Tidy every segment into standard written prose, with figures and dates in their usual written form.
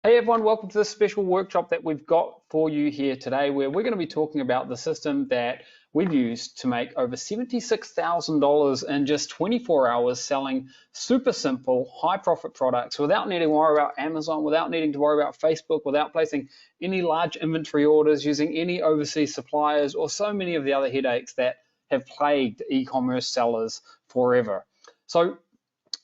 Hey everyone, welcome to this special workshop that we've got for you here today, where we're going to be talking about the system that we've used to make over $76,000 in just 24 hours selling super simple, high profit products without needing to worry about Amazon, without needing to worry about Facebook, without placing any large inventory orders, using any overseas suppliers, or so many of the other headaches that have plagued e-commerce sellers forever. So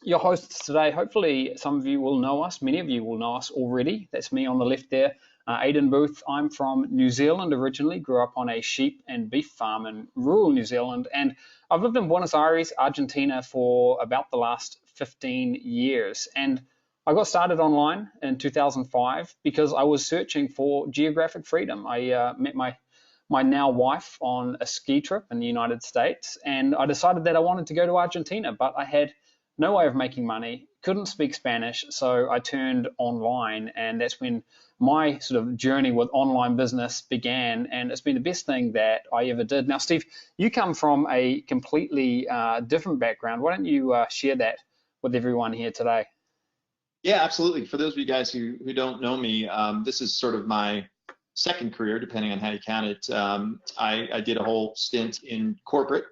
your hosts today. Hopefully, some of you will know us. Many of you will know us already. That's me on the left there, Aidan Booth. I'm from New Zealand originally, grew up on a sheep and beef farm in rural New Zealand, and I've lived in Buenos Aires, Argentina for about the last 15 years. And I got started online in 2005 because I was searching for geographic freedom. I met my now wife on a ski trip in the United States, and I decided that I wanted to go to Argentina, but I had no way of making money, couldn't speak Spanish, so I turned online, and that's when my sort of journey with online business began, and it's been the best thing that I ever did. Now, Steve, you come from a completely different background. Why don't you share that with everyone here today? Yeah, absolutely. For those of you guys who don't know me, this is sort of my second career, depending on how you count it. I did a whole stint in corporate,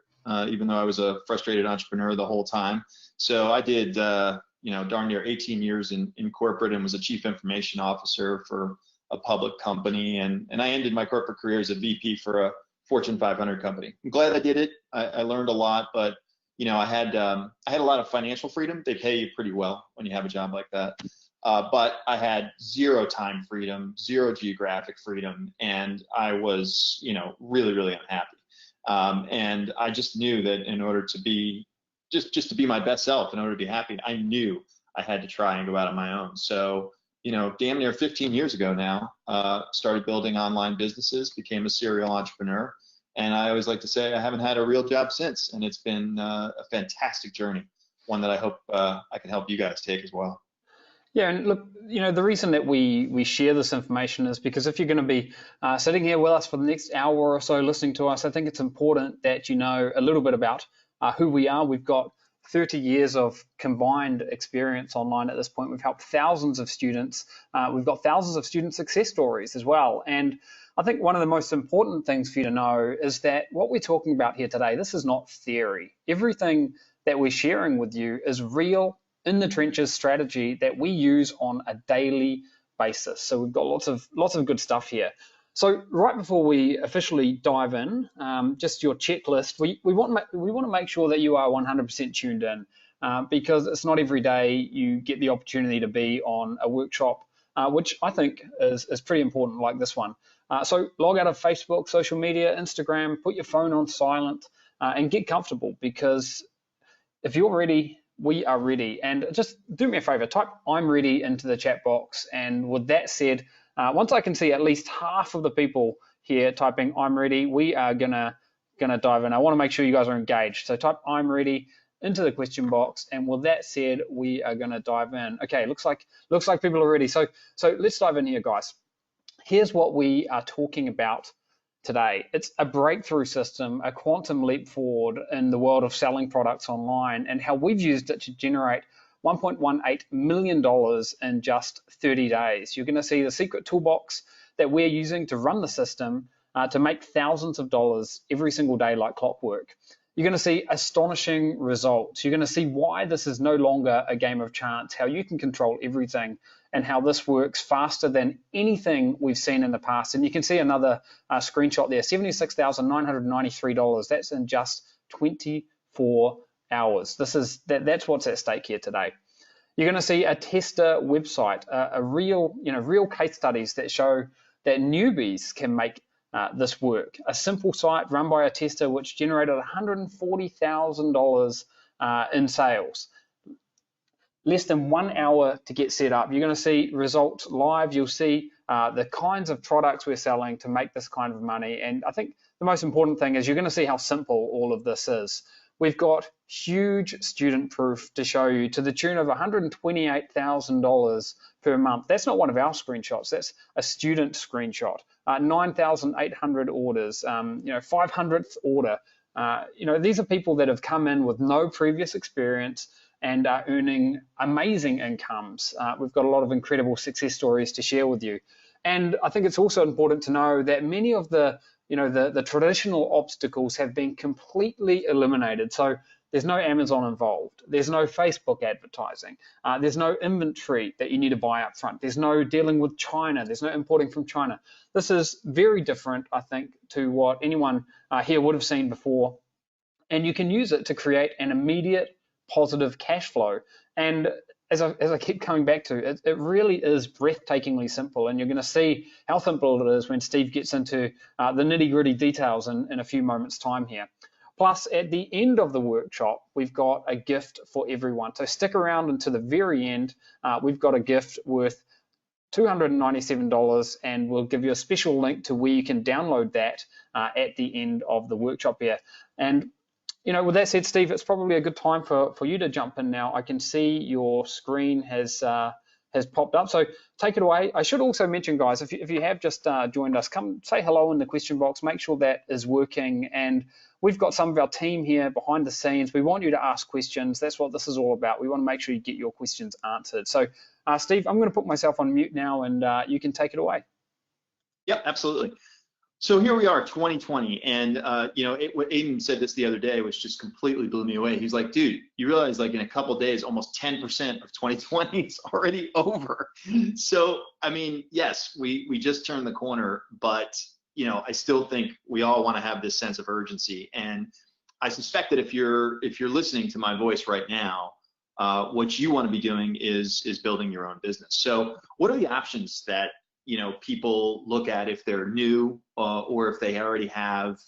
even though I was a frustrated entrepreneur the whole time. So I did, darn near 18 years in corporate and was a chief information officer for a public company. And I ended my corporate career as a VP for a Fortune 500 company. I'm glad I did it. I learned a lot, but I had a lot of financial freedom. They pay you pretty well when you have a job like that. But I had zero time freedom, zero geographic freedom, and I was, really, really unhappy. And I just knew that in order to be just to be my best self, in order to be happy, I knew I had to try and go out on my own. So, damn near 15 years ago now, started building online businesses, became a serial entrepreneur. And I always like to say I haven't had a real job since, and it's been a fantastic journey, one that I hope I can help you guys take as well. Yeah, and look, the reason that we share this information is because if you're going to be sitting here with us for the next hour or so listening to us, I think it's important that you know a little bit about who we are. We've got 30 years of combined experience online at this point. We've helped thousands of students. We've got thousands of student success stories as well. And I think one of the most important things for you to know is that what we're talking about here today, this is not theory. Everything that we're sharing with you is real in the trenches strategy that we use on a daily basis. So we've got lots of good stuff here. So right before we officially dive in, just your checklist, we want to make sure that you are 100% tuned in because it's not every day you get the opportunity to be on a workshop, which I think is pretty important, like this one. So log out of Facebook, social media, Instagram, put your phone on silent, and get comfortable because if you're ready, we are ready. And just do me a favor, type "I'm ready" into the chat box. And with that said, once I can see at least half of the people here typing "I'm ready," we are gonna dive in. I want to make sure you guys are engaged. So type "I'm ready" into the question box. And with that said, we are gonna dive in. Okay, looks like people are ready. So let's dive in here, guys. Here's what we are talking about today. It's a breakthrough system, a quantum leap forward in the world of selling products online, and how we've used it to generate $1.18 million in just 30 days. You're going to see the secret toolbox that we're using to run the system to make thousands of dollars every single day like clockwork. You're going to see astonishing results. You're going to see why this is no longer a game of chance, how you can control everything, and how this works faster than anything we've seen in the past. And you can see another screenshot there, $76,993. That's in just 24 hours. That's what's at stake here today. You're going to see a tester website, a real case studies that show that newbies can make this work. A simple site run by a tester which generated $140,000 in sales. Less than 1 hour to get set up. You're going to see results live. You'll see the kinds of products we're selling to make this kind of money. And I think the most important thing is you're going to see how simple all of this is. We've got huge student proof to show you to the tune of $128,000 per month. That's not one of our screenshots. That's a student screenshot. 9,800 orders, 500th order. These are people that have come in with no previous experience and are earning amazing incomes. We've got a lot of incredible success stories to share with you. And I think it's also important to know that many of the the traditional obstacles have been completely eliminated. So there's no Amazon involved. There's no Facebook advertising. There's no inventory that you need to buy up front. There's no dealing with China. There's no importing from China. This is very different, I think, to what anyone here would have seen before. And you can use it to create an immediate positive cash flow. And as I keep coming back to, it really is breathtakingly simple. And you're going to see how simple it is when Steve gets into the nitty-gritty details in a few moments' time here. Plus, at the end of the workshop, we've got a gift for everyone. So stick around until the very end. We've got a gift worth $297, and we'll give you a special link to where you can download that at the end of the workshop here. And with that said, Steve, it's probably a good time for you to jump in now. I can see your screen has popped up, so take it away. I should also mention, guys, if you have just joined us, come say hello in the question box. Make sure that is working. And we've got some of our team here behind the scenes. We want you to ask questions. That's what this is all about. We want to make sure you get your questions answered. So, Steve, I'm going to put myself on mute now, and you can take it away. Yep, absolutely. So here we are, 2020, and Aiden said this the other day, which just completely blew me away. He's like, dude, you realize like in a couple of days, almost 10% of 2020 is already over. So, I mean, yes, we just turned the corner, but I still think we all want to have this sense of urgency. And I suspect that if you're listening to my voice right now, what you want to be doing is building your own business. So what are the options that people look at if they're new or if they already have,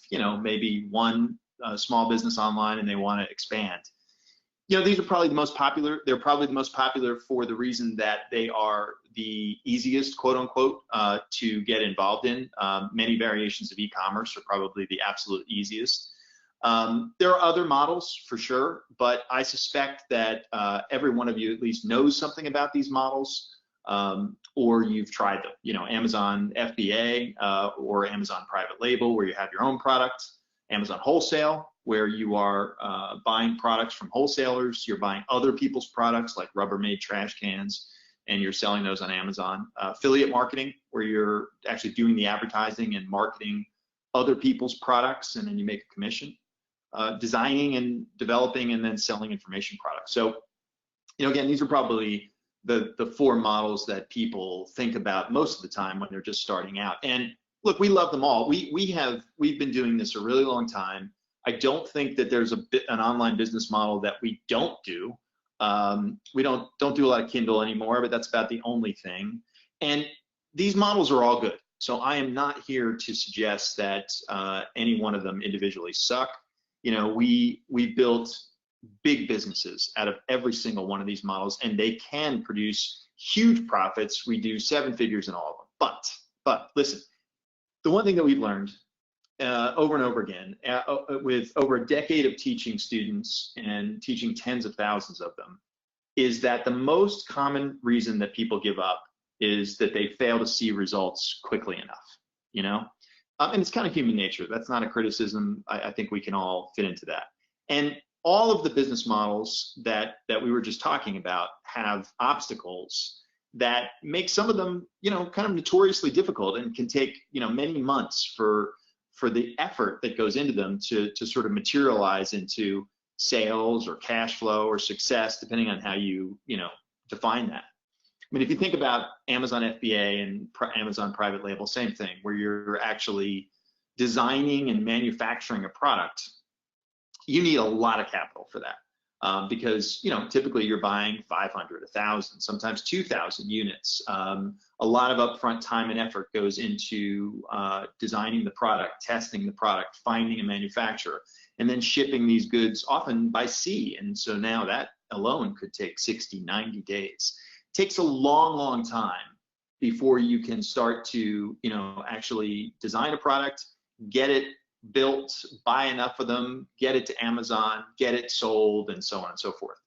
maybe one small business online and they want to expand? These are probably the most popular. They're probably the most popular for the reason that they are the easiest, quote unquote, to get involved in. Many variations of e-commerce are probably the absolute easiest. There are other models for sure, but I suspect that every one of you at least knows something about these models. Or you've tried them, Amazon FBA or Amazon private label, where you have your own product, Amazon wholesale, where you are buying products from wholesalers, you're buying other people's products like Rubbermaid trash cans, and you're selling those on Amazon. Affiliate marketing, where you're actually doing the advertising and marketing other people's products, and then you make a commission. Designing and developing and then selling information products. So, again, these are probably the four models that people think about most of the time when they're just starting out. And look, we love them all. We've been doing this a really long time. I don't think that there's an online business model that we don't do. We don't do a lot of Kindle anymore, but that's about the only thing. And these models are all good. So I am not here to suggest that any one of them individually suck. We built big businesses out of every single one of these models, and they can produce huge profits. We do 7 figures in all of them. But listen, the one thing that we've learned over and over again, with over a decade of teaching students and teaching tens of thousands of them, is that the most common reason that people give up is that they fail to see results quickly enough, and it's kind of human nature. That's not a criticism. I think we can all fit into that. And all of the business models that we were just talking about have obstacles that make some of them, kind of notoriously difficult, and can take, many months for the effort that goes into them to sort of materialize into sales or cash flow or success, depending on how you define that. I mean, if you think about Amazon FBA and Amazon private label, same thing, where you're actually designing and manufacturing a product. You need a lot of capital for that because, typically you're buying 500, 1,000, sometimes 2,000 units. A lot of upfront time and effort goes into designing the product, testing the product, finding a manufacturer, and then shipping these goods often by sea. And so now that alone could take 60, 90 days. It takes a long, long time before you can start to, actually design a product, get it built, buy enough of them, get it to Amazon, get it sold, and so on and so forth.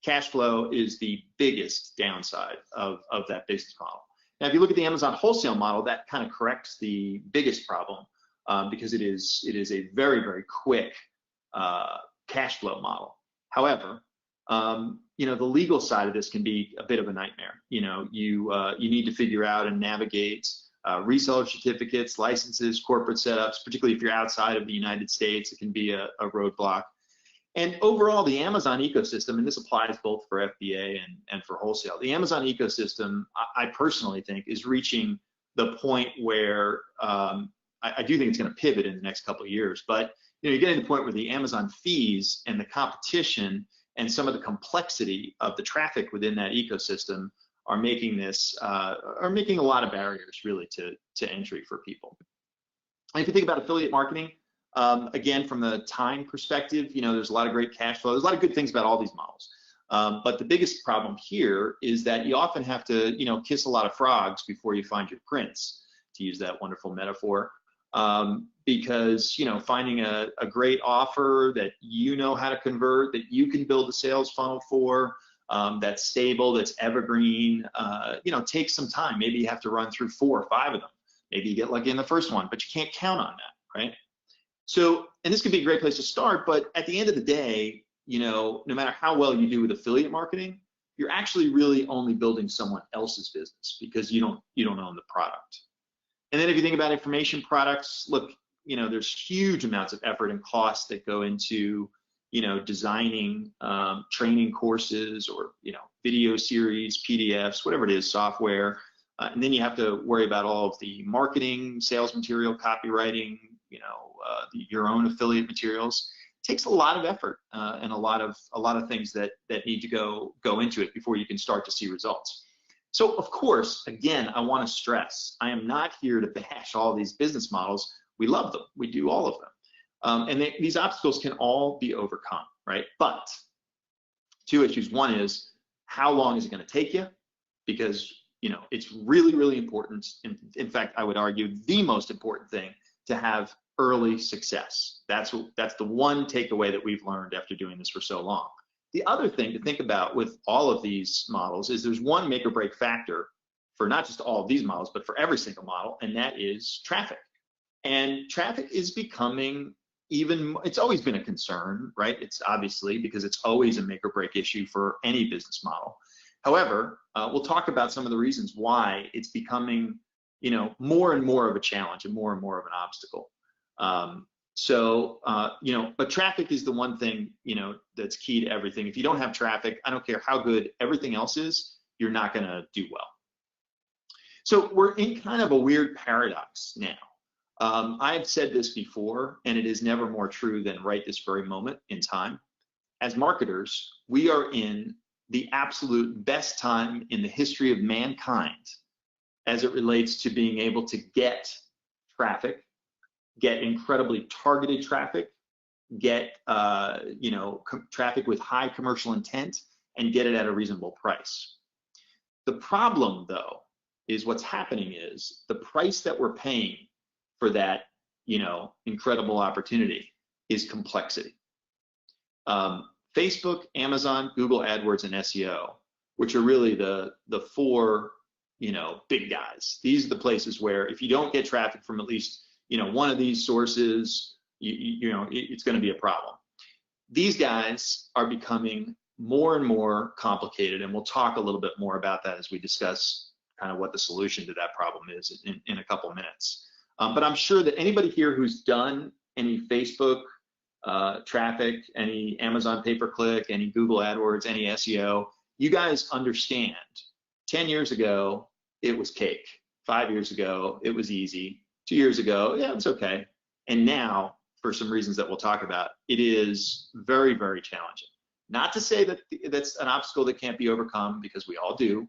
Cash flow is the biggest downside of that business model. Now, if you look at the Amazon wholesale model, that kind of corrects the biggest problem because it is a very, very quick cash flow model. However, The legal side of this can be a bit of a nightmare. You need to figure out and navigate reseller certificates, licenses, corporate setups, particularly if you're outside of the United States, it can be a roadblock. And overall, the Amazon ecosystem, and this applies both for FBA and for wholesale, the Amazon ecosystem, I personally think, is reaching the point where I do think it's going to pivot in the next couple of years. But you're getting to the point where the Amazon fees and the competition and some of the complexity of the traffic within that ecosystem are making a lot of barriers really to entry for people. And if you think about affiliate marketing, again, from the time perspective, there's a lot of great cash flow. There's a lot of good things about all these models. But the biggest problem here is that you often have to, kiss a lot of frogs before you find your prince, to use that wonderful metaphor. Because, finding a great offer that how to convert, that you can build a sales funnel for, that's stable, that's evergreen, takes some time. Maybe you have to run through 4 or 5 of them. Maybe you get lucky in the first one, but you can't count on that, right? So, and this could be a great place to start, but at the end of the day, no matter how well you do with affiliate marketing, you're actually really only building someone else's business because you don't own the product. And then if you think about information products, look, there's huge amounts of effort and cost that go into, designing training courses or, video series, PDFs, whatever it is, software. And then you have to worry about all of the marketing, sales material, copywriting, your own affiliate materials. It takes a lot of effort and a lot of things that need to go into it before you can start to see results. So of course, again, I want to stress, I am not here to bash all these business models. We love them. We do all of them. And these obstacles can all be overcome, right? But 2 issues. One is, how long is it going to take you? Because, it's really, really important. In fact, I would argue the most important thing to have early success. That's the one takeaway that we've learned after doing this for so long. The other thing to think about with all of these models is there's one make or break factor for not just all of these models, but for every single model, and that is traffic. And traffic is becoming it's always been a concern, right? It's obviously because it's always a make or break issue for any business model. However, we'll talk about some of the reasons why it's becoming, more and more of a challenge and more of an obstacle. But traffic is the one thing, that's key to everything. If you don't have traffic, I don't care how good everything else is, you're not going to do well. So we're in kind of a weird paradox now. I've said this before, and it is never more true than right this very moment in time. As marketers, we are in the absolute best time in the history of mankind as it relates to being able to get traffic, get incredibly targeted traffic, get traffic with high commercial intent, and get it at a reasonable price. The problem, though, is what's happening is the price that we're paying for that, incredible opportunity is complexity. Facebook, Amazon, Google AdWords, and SEO, which are really the 4, big guys. These are the places where if you don't get traffic from at least, one of these sources, it's going to be a problem. These guys are becoming more and more complicated, and we'll talk a little bit more about that as we discuss kind of what the solution to that problem is in a couple of minutes. But I'm sure that anybody here who's done any Facebook traffic, any Amazon pay-per-click, any Google AdWords, any SEO, you guys understand 10 years ago, it was cake. 5 years ago, it was easy. 2 years ago, yeah, it's okay. And now, for some reasons that we'll talk about, it is very, very challenging. Not to say that that's an obstacle that can't be overcome, because we all do,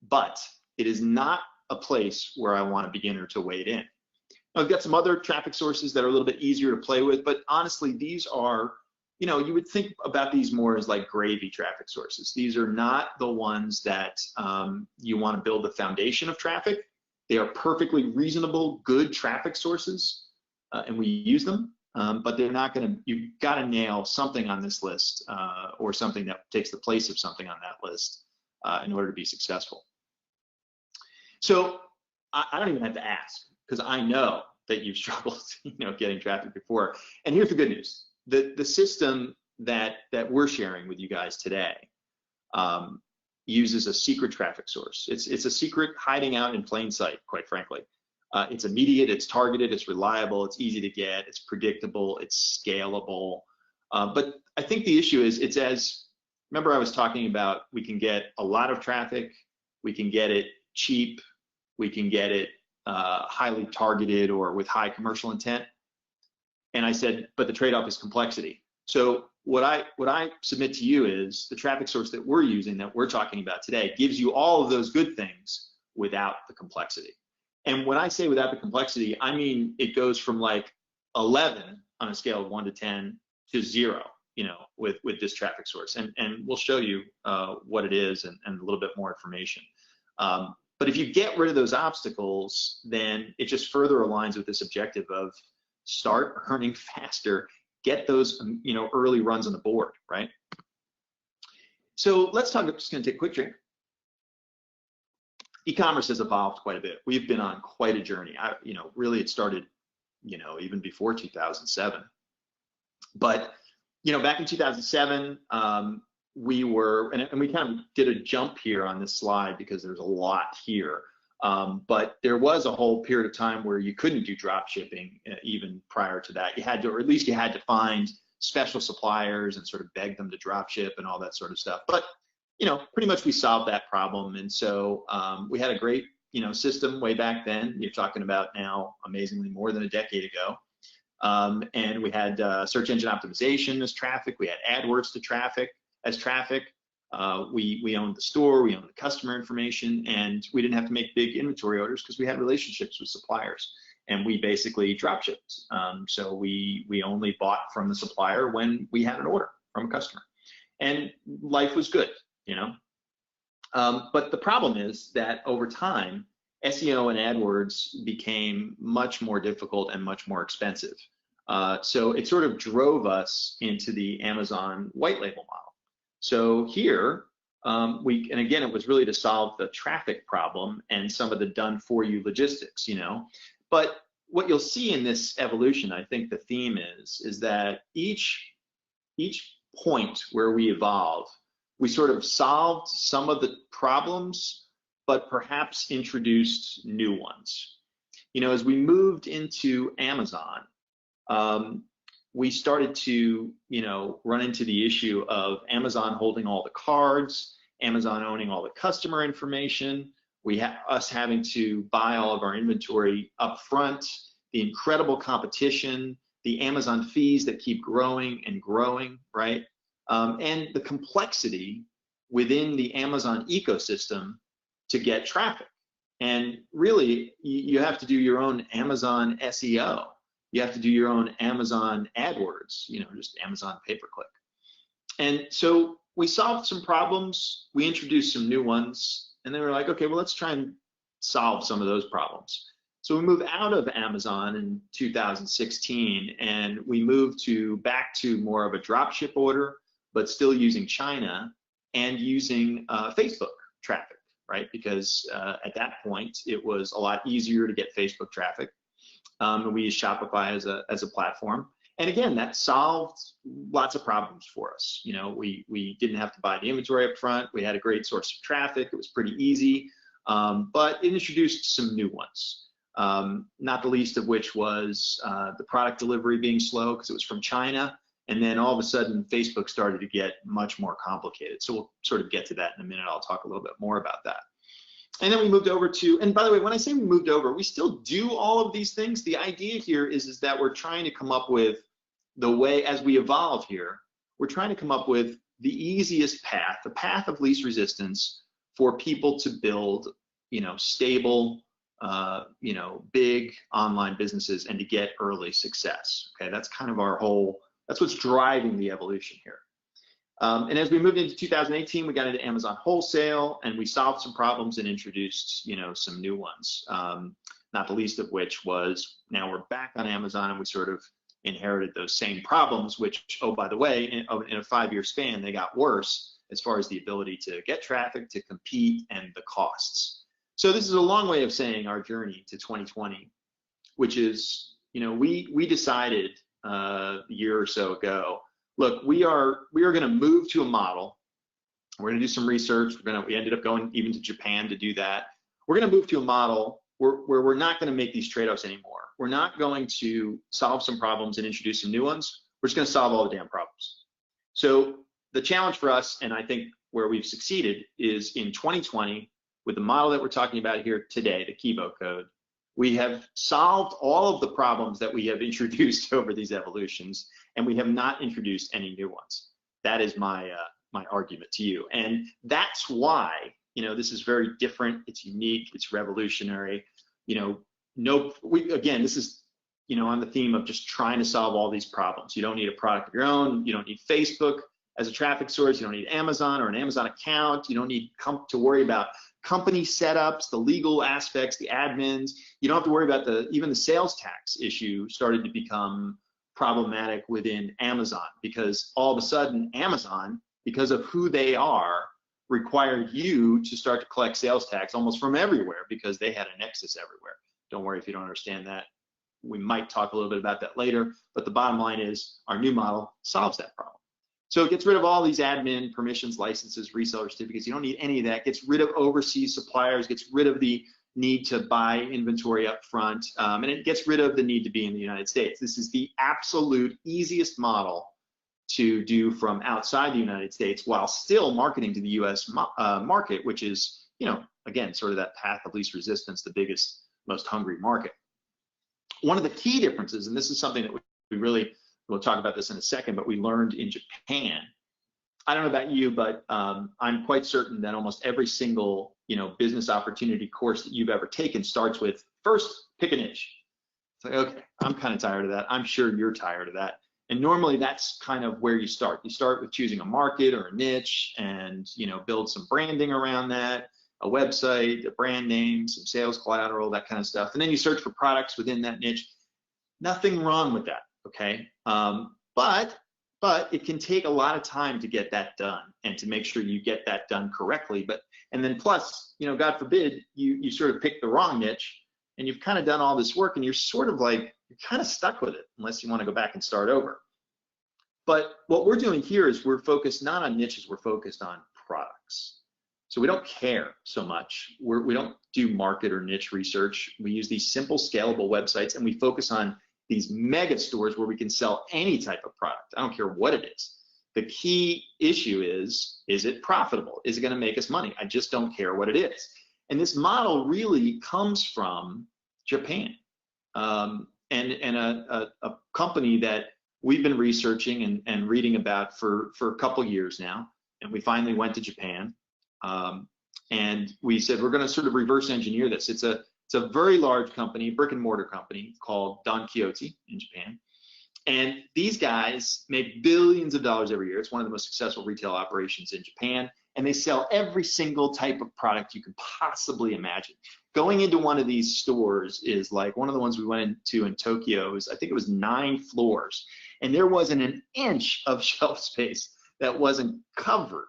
but it is not a place where I want a beginner to wade in. Now, I've got some other traffic sources that are a little bit easier to play with, but honestly, these are, you would think about these more as like gravy traffic sources. These are not the ones that you want to build the foundation of traffic. They are perfectly reasonable, good traffic sources, and we use them, but they're not going to, you've got to nail something on this list or something that takes the place of something on that list in order to be successful. So I don't even have to ask, because I know that you've struggled, getting traffic before. And here's the good news. The system that we're sharing with you guys today uses a secret traffic source. It's a secret hiding out in plain sight, quite frankly. It's immediate, it's targeted, it's reliable, it's easy to get, it's predictable, it's scalable. But I think the issue is remember I was talking about, we can get a lot of traffic, we can get it cheap, we can get it highly targeted or with high commercial intent. And I said, but the trade-off is complexity. So what I submit to you is the traffic source that we're using, that we're talking about today, gives you all of those good things without the complexity. And when I say without the complexity, I mean it goes from like 11 on a scale of 1 to 10 to 0, you know, with this traffic source. And we'll show you what it is and a little bit more information. But if you get rid of those obstacles, then it just further aligns with this objective of start earning faster, get those, you know, early runs on the board, right? So let's talk, I'm just gonna take a quick drink. E-commerce has evolved quite a bit. We've been on quite a journey. You know, really it started, you know, even before 2007. But, you know, back in 2007, we were, and we kind of did a jump here on this slide because there's a lot here. But there was a whole period of time where you couldn't do drop shipping even prior to that. You had to, or at least you had to find special suppliers and sort of beg them to drop ship and all that sort of stuff. But, you know, pretty much we solved that problem. And so we had a great, you know, system way back then. You're talking about now, amazingly, more than a decade ago. And we had search engine optimization as traffic. We had AdWords to traffic as traffic. We owned the store, we owned the customer information, and we didn't have to make big inventory orders because we had relationships with suppliers, and we basically drop shipped. So we only bought from the supplier when we had an order from a customer, and life was good, you know. But the problem is that over time, SEO and AdWords became much more difficult and much more expensive. So it sort of drove us into the Amazon white label model. So here, and again, it was really to solve the traffic problem and some of the done for you logistics, you know. But what you'll see in this evolution, I think the theme is that each point where we evolve, we sort of solved some of the problems, but perhaps introduced new ones. You know, as we moved into Amazon, we started to, you know, run into the issue of Amazon holding all the cards, Amazon owning all the customer information, us having to buy all of our inventory up front, the incredible competition, the Amazon fees that keep growing and growing, right? And the complexity within the Amazon ecosystem to get traffic. And really, you have to do your own Amazon SEO. You have to do your own Amazon AdWords, you know, just Amazon pay-per-click. And so we solved some problems, we introduced some new ones, and then we're like, okay, well, let's try and solve some of those problems. So we moved out of Amazon in 2016, and we moved back to more of a dropship order, but still using China and using Facebook traffic, right? Because at that point, it was a lot easier to get Facebook traffic. And we used Shopify as a platform. And again, that solved lots of problems for us. You know, we didn't have to buy the inventory up front. We had a great source of traffic. It was pretty easy, but it introduced some new ones, not the least of which was the product delivery being slow because it was from China. And then all of a sudden, Facebook started to get much more complicated. So we'll sort of get to that in a minute. I'll talk a little bit more about that. And then we moved over to, and by the way, when I say we moved over, we still do all of these things. The idea here is that we're trying to come up with the way, as we evolve here, we're trying to come up with the easiest path, the path of least resistance for people to build, you know, stable, you know, big online businesses and to get early success. Okay, that's kind of our whole, that's what's driving the evolution here. And as we moved into 2018, we got into Amazon wholesale, and we solved some problems and introduced, you know, some new ones. Not the least of which was now we're back on Amazon, and we sort of inherited those same problems, which, oh, by the way, in a 5-year span, they got worse as far as the ability to get traffic, to compete, and the costs. So this is a long way of saying our journey to 2020, which is, you know, we decided a year or so ago, look, we are going to move to a model. We're going to do some research. We ended up going even to Japan to do that. We're going to move to a model where we're not going to make these trade-offs anymore. We're not going to solve some problems and introduce some new ones. We're just going to solve all the damn problems. So the challenge for us, and I think where we've succeeded, is in 2020, with the model that we're talking about here today, the Kibo code, we have solved all of the problems that we have introduced over these evolutions, and we have not introduced any new ones. That is my my argument to you, and that's why, you know, this is very different. It's unique. It's revolutionary. You know, again, this is, you know, on the theme of just trying to solve all these problems. You don't need a product of your own. You don't need Facebook as a traffic source. You don't need Amazon or an Amazon account. You don't need to worry about company setups, the legal aspects, the admins. You don't have to worry about even the sales tax issue started to become problematic within Amazon, because all of a sudden Amazon, because of who they are, required you to start to collect sales tax almost from everywhere, because they had a nexus everywhere. Don't worry if you don't understand that. We might talk a little bit about that later, but the bottom line is our new model solves that problem. So it gets rid of all these admin permissions, licenses, reseller certificates. You don't need any of that. Gets rid of overseas suppliers, gets rid of the need to buy inventory up front, and it gets rid of the need to be in the United States. This is the absolute easiest model to do from outside the United States while still marketing to the US market, which is, you know, again, sort of that path of least resistance, the biggest, most hungry market. One of the key differences, and this is something that we really, we'll talk about this in a second, but we learned in Japan. I don't know about you, but I'm quite certain that almost every single, you know, business opportunity course that you've ever taken starts with, first, pick a niche. It's like, okay, I'm kind of tired of that. I'm sure you're tired of that. And normally that's kind of where you start. You start with choosing a market or a niche and, you know, build some branding around that, a website, a brand name, some sales collateral, that kind of stuff. And then you search for products within that niche. Nothing wrong with that, okay? But it can take a lot of time to get that done and to make sure you get that done correctly. And then plus, you know, God forbid, you sort of pick the wrong niche and you've kind of done all this work and you're sort of like, you're kind of stuck with it unless you want to go back and start over. But what we're doing here is we're focused not on niches, we're focused on products. So we don't care so much. We don't do market or niche research. We use these simple scalable websites and we focus on these mega stores where we can sell any type of product. I don't care what it is. The key issue is it profitable? Is it going to make us money? I just don't care what it is. And this model really comes from Japan. And a company that we've been researching and reading about for a couple years now, and we finally went to Japan, and we said we're going to sort of reverse engineer this. It's a very large company, brick and mortar company called Don Quixote in Japan, and these guys make billions of dollars every year. It's one of the most successful retail operations in Japan, and they sell every single type of product you can possibly imagine. Going into one of these stores is like one of the ones we went into in Tokyo. I think it was 9 floors, and there wasn't an inch of shelf space that wasn't covered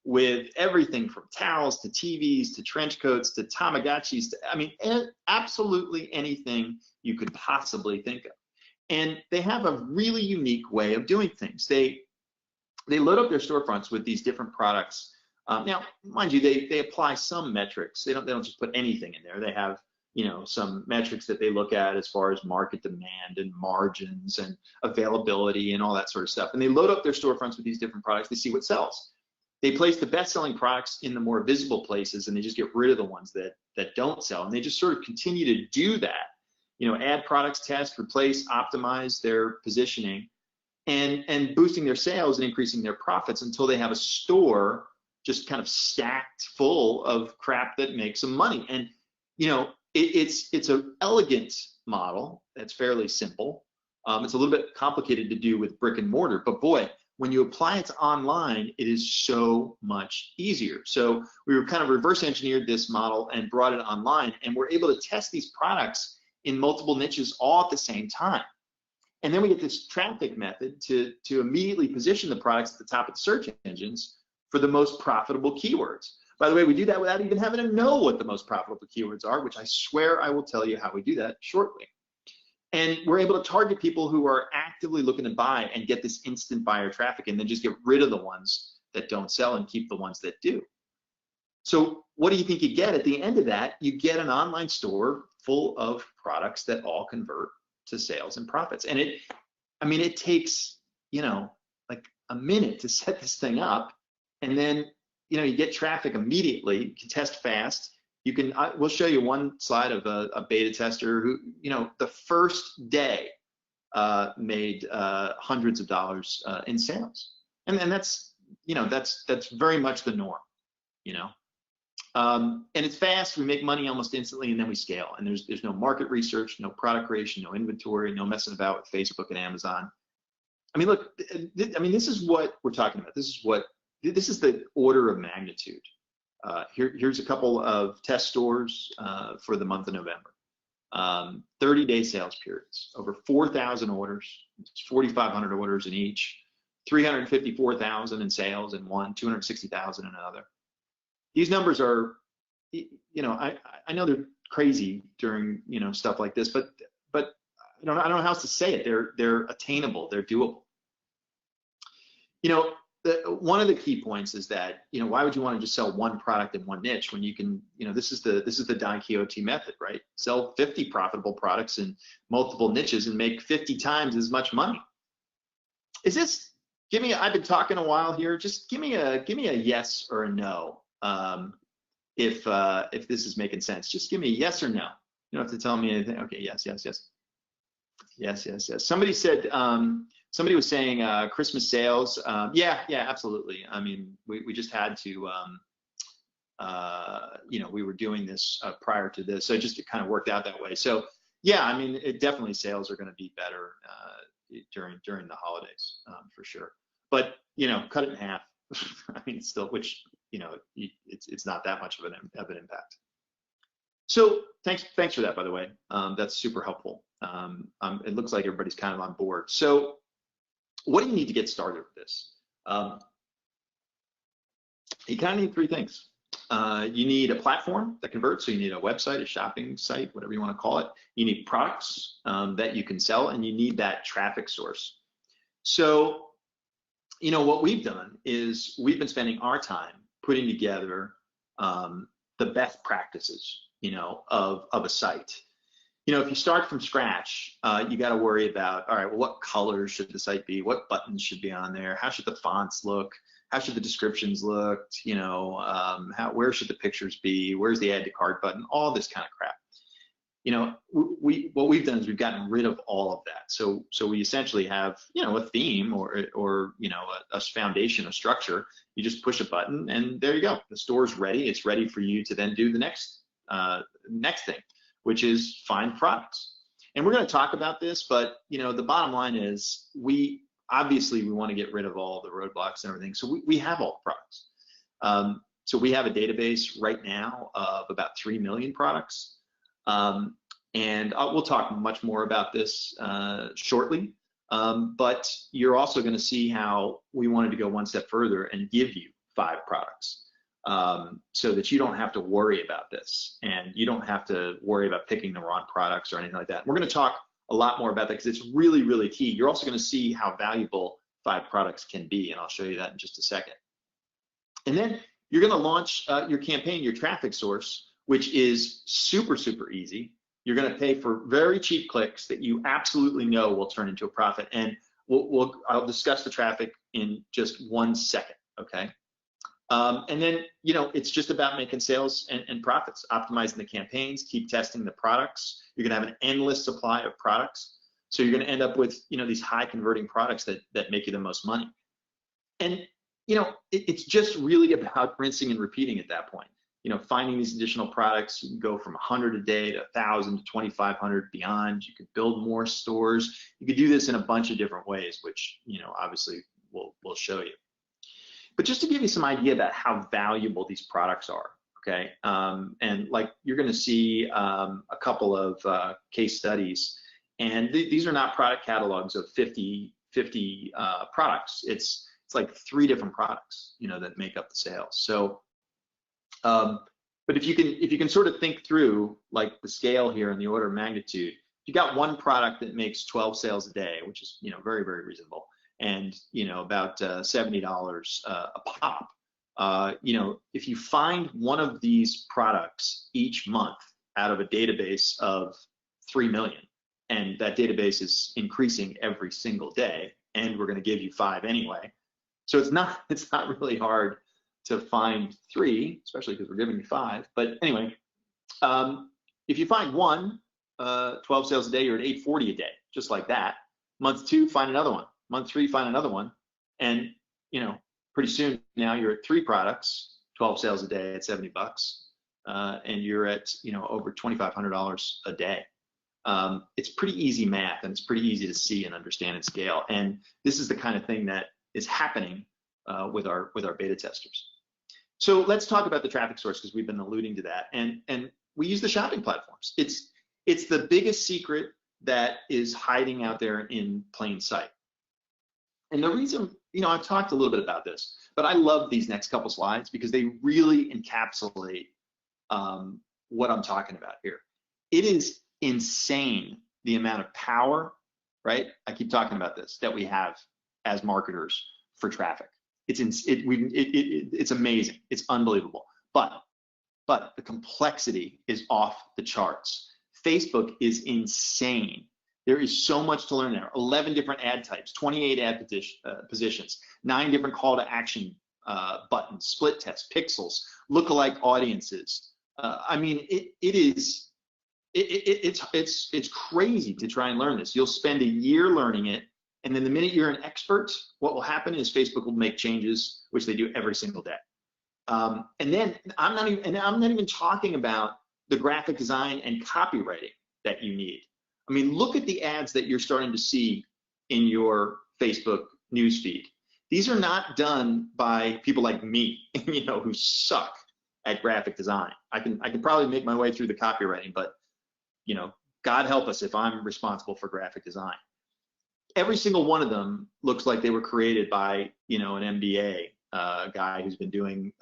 with everything from towels to TVs to trench coats to Tamagotchis to, I mean, absolutely anything you could possibly think of. And they have a really unique way of doing things. They load up their storefronts with these different products. Now, mind you, they apply some metrics. They don't just put anything in there. They have, you know, some metrics that they look at as far as market demand and margins and availability and all that sort of stuff. And they load up their storefronts with these different products. They see what sells. They place the best-selling products in the more visible places, and they just get rid of the ones that don't sell. And they just sort of continue to do that. You know, add products, test, replace, optimize their positioning, and boosting their sales and increasing their profits until they have a store just kind of stacked full of crap that makes them money. And, you know, it's an elegant model that's fairly simple. It's a little bit complicated to do with brick and mortar, but boy, when you apply it to online, it is so much easier. So we were kind of reverse engineered this model and brought it online, and we're able to test these products in multiple niches all at the same time. And then we get this traffic method to immediately position the products at the top of the search engines for the most profitable keywords. By the way, we do that without even having to know what the most profitable keywords are, which I swear I will tell you how we do that shortly. And we're able to target people who are actively looking to buy and get this instant buyer traffic, and then just get rid of the ones that don't sell and keep the ones that do. So what do you think you get at the end of that? You get an online store full of products that all convert to sales and profits. And it takes, like a minute to set this thing up, and then, you get traffic immediately. You can test fast. We'll show you one slide of a beta tester who, the first day made hundreds of dollars in sales. And that's very much the norm, and it's fast. We make money almost instantly, and then we scale. And there's no market research, no product creation, no inventory, no messing about with Facebook and Amazon. Look, this is what we're talking about. This is the order of magnitude. Here's a couple of test stores for the month of November. 30-day sales periods, over 4,000 orders, 4,500 orders in each, 354,000 in sales in one, 260,000 in another. These numbers are, I know they're crazy during, stuff like this, but I don't know how else to say it. They're attainable, they're doable. One of the key points is that, why would you want to just sell one product in one niche when you can, this is the Don Quixote method, right? Sell 50 profitable products in multiple niches and make 50 times as much money. I've been talking a while here. Just give me a yes or a no. If this is making sense, just give me a yes or no. You don't have to tell me anything. Okay, yes. Somebody said, somebody was saying Christmas sales. Yeah, absolutely. We just had to, we were doing this prior to this, so it just kind of worked out that way. So yeah, definitely sales are going to be better during the holidays for sure. But cut it in half. Still, which it's not that much of an impact. So thanks for that, by the way. That's super helpful. It looks like everybody's kind of on board. So what do you need to get started with this? You kind of need three things. You need a platform that converts. So you need a website, a shopping site, whatever you want to call it. You need products that you can sell, and you need that traffic source. So, what we've done is we've been spending our time putting together the best practices, of a site. If you start from scratch, you got to worry about, all right, well, what colors should the site be? What buttons should be on there? How should the fonts look? How should the descriptions look? Where should the pictures be? Where's the add to cart button? All this kind of crap. What we've done is we've gotten rid of all of that. So we essentially have, a theme or a foundation, a structure. You just push a button and there you go. The store's ready. It's ready for you to then do the next thing, which is find products. And we're going to talk about this, but the bottom line is we want to get rid of all the roadblocks and everything. So we have all the products. So we have a database right now of about 3 million products. And we'll talk much more about this shortly, but you're also going to see how we wanted to go one step further and give you 5 products so that you don't have to worry about this, and you don't have to worry about picking the wrong products or anything like that. We're going to talk a lot more about that because it's really, really key. You're also going to see how valuable 5 products can be, and I'll show you that in just a second. And then you're going to launch your campaign, your traffic source, which is super, super easy. You're going to pay for very cheap clicks that you absolutely know will turn into a profit. And I'll discuss the traffic in just 1 second, okay? And then, it's just about making sales and profits, optimizing the campaigns, keep testing the products. You're going to have an endless supply of products. So you're going to end up with, these high converting products that make you the most money. And, it's just really about rinsing and repeating at that point. Finding these additional products. You can go from 100 a day to 1,000 to 2,500 beyond. You could build more stores. You could do this in a bunch of different ways, which, obviously we'll show you. But just to give you some idea about how valuable these products are, okay? And like you're going to see a couple of case studies, and these are not product catalogs of 50 products. It's like 3 different products, that make up the sales. So. But if you can sort of think through like the scale here and the order of magnitude, you got one product that makes 12 sales a day, which is, you know, very, very reasonable, and, you know, about $70 a pop, you know, if you find one of these products each month out of a database of 3 million, and that database is increasing every single day, and we're going to give you 5 anyway. So it's not really hard to find 3, especially because we're giving you 5. But anyway, if you find one, 12 sales a day, you're at 840 a day, just like that. Month 2, find another one. Month 3, find another one. And, you know, pretty soon now you're at 3 products, 12 sales a day at 70 bucks, and you're at, you know, over $2,500 a day. It's pretty easy math, and it's pretty easy to see and understand and scale. And this is the kind of thing that is happening with our beta testers. So let's talk about the traffic source, because we've been alluding to that. And we use the shopping platforms. It's the biggest secret that is hiding out there in plain sight. And the reason, you know, I've talked a little bit about this, but I love these next couple slides because they really encapsulate what I'm talking about here. It is insane the amount of power, right? I keep talking about this, that we have as marketers for traffic. It's amazing. It's unbelievable. But the complexity is off the charts. Facebook is insane. There is so much to learn there. 11 different ad types, 28 ad positions, 9 different call to action buttons, split tests, pixels, lookalike audiences. I mean, it's crazy to try and learn this. You'll spend a year learning it, and then the minute you're an expert, what will happen is Facebook will make changes, which they do every single day. And then I'm not even talking about the graphic design and copywriting that you need. I mean, look at the ads that you're starting to see in your Facebook newsfeed. These are not done by people like me, you know, who suck at graphic design. I can probably make my way through the copywriting, but, you know, God help us if I'm responsible for graphic design. Every single one of them looks like they were created by, you know, an MBA guy who's been doing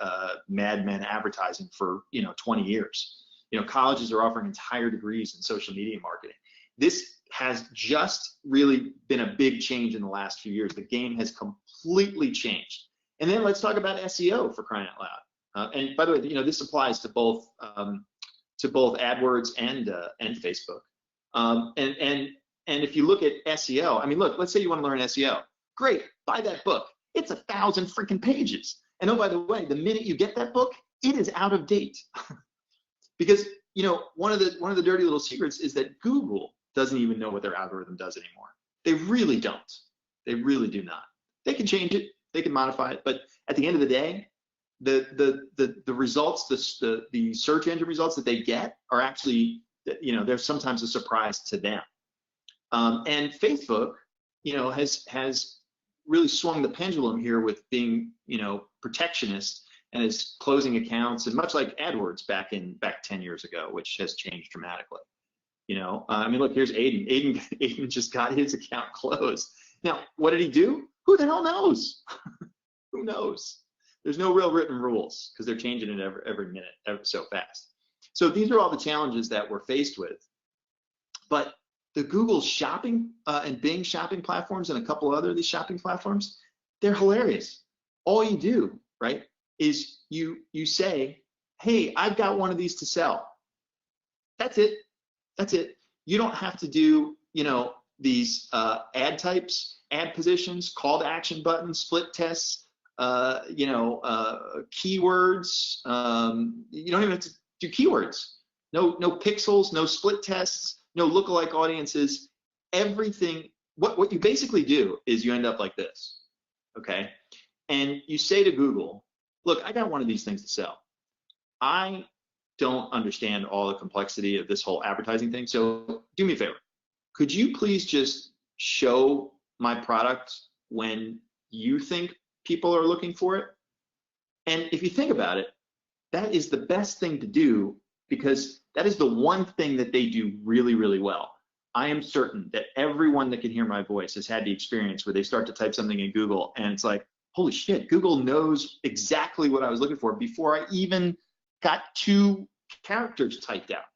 Mad Men advertising for, you know, 20 years. You know, colleges are offering entire degrees in social media marketing. This has just really been a big change in the last few years. The game has completely changed. And then let's talk about SEO, for crying out loud. And by the way, you know, this applies to both AdWords and Facebook. And if you look at SEO, I mean, look, let's say you want to learn SEO. Great, buy that book. It's 1,000 freaking pages. And oh, by the way, the minute you get that book, it is out of date. Because, you know, one of the dirty little secrets is that Google doesn't even know what their algorithm does anymore. They really don't. They really do not. They can change it, they can modify it, but at the end of the day, the results, the search engine results that they get are actually, you know, they're sometimes a surprise to them. And Facebook, you know, has really swung the pendulum here with being, you know, protectionist, and is closing accounts, and much like AdWords back 10 years ago, which has changed dramatically. You know, I mean, look, here's Aiden. Aiden just got his account closed. Now, what did he do? Who the hell knows? Who knows? There's no real written rules because they're changing it every minute, so fast. So these are all the challenges that we're faced with. But the Google shopping and Bing shopping platforms and a couple other of these shopping platforms, they're hilarious. All you do, right, is you say, hey, I've got one of these to sell. That's it. That's it. You don't have to do, you know, these ad types, ad positions, call to action buttons, split tests, you know, keywords. You don't even have to do keywords. No pixels, no split tests, no lookalike audiences. Everything. What you basically do is you end up like this, okay? And you say to Google, look, I got one of these things to sell. I don't understand all the complexity of this whole advertising thing. So do me a favor. Could you please just show my product when you think people are looking for it? And if you think about it, that is the best thing to do, because that is the one thing that they do really, really well. I am certain that everyone that can hear my voice has had the experience where they start to type something in Google and it's like, holy shit, Google knows exactly what I was looking for before I even got 2 characters typed out.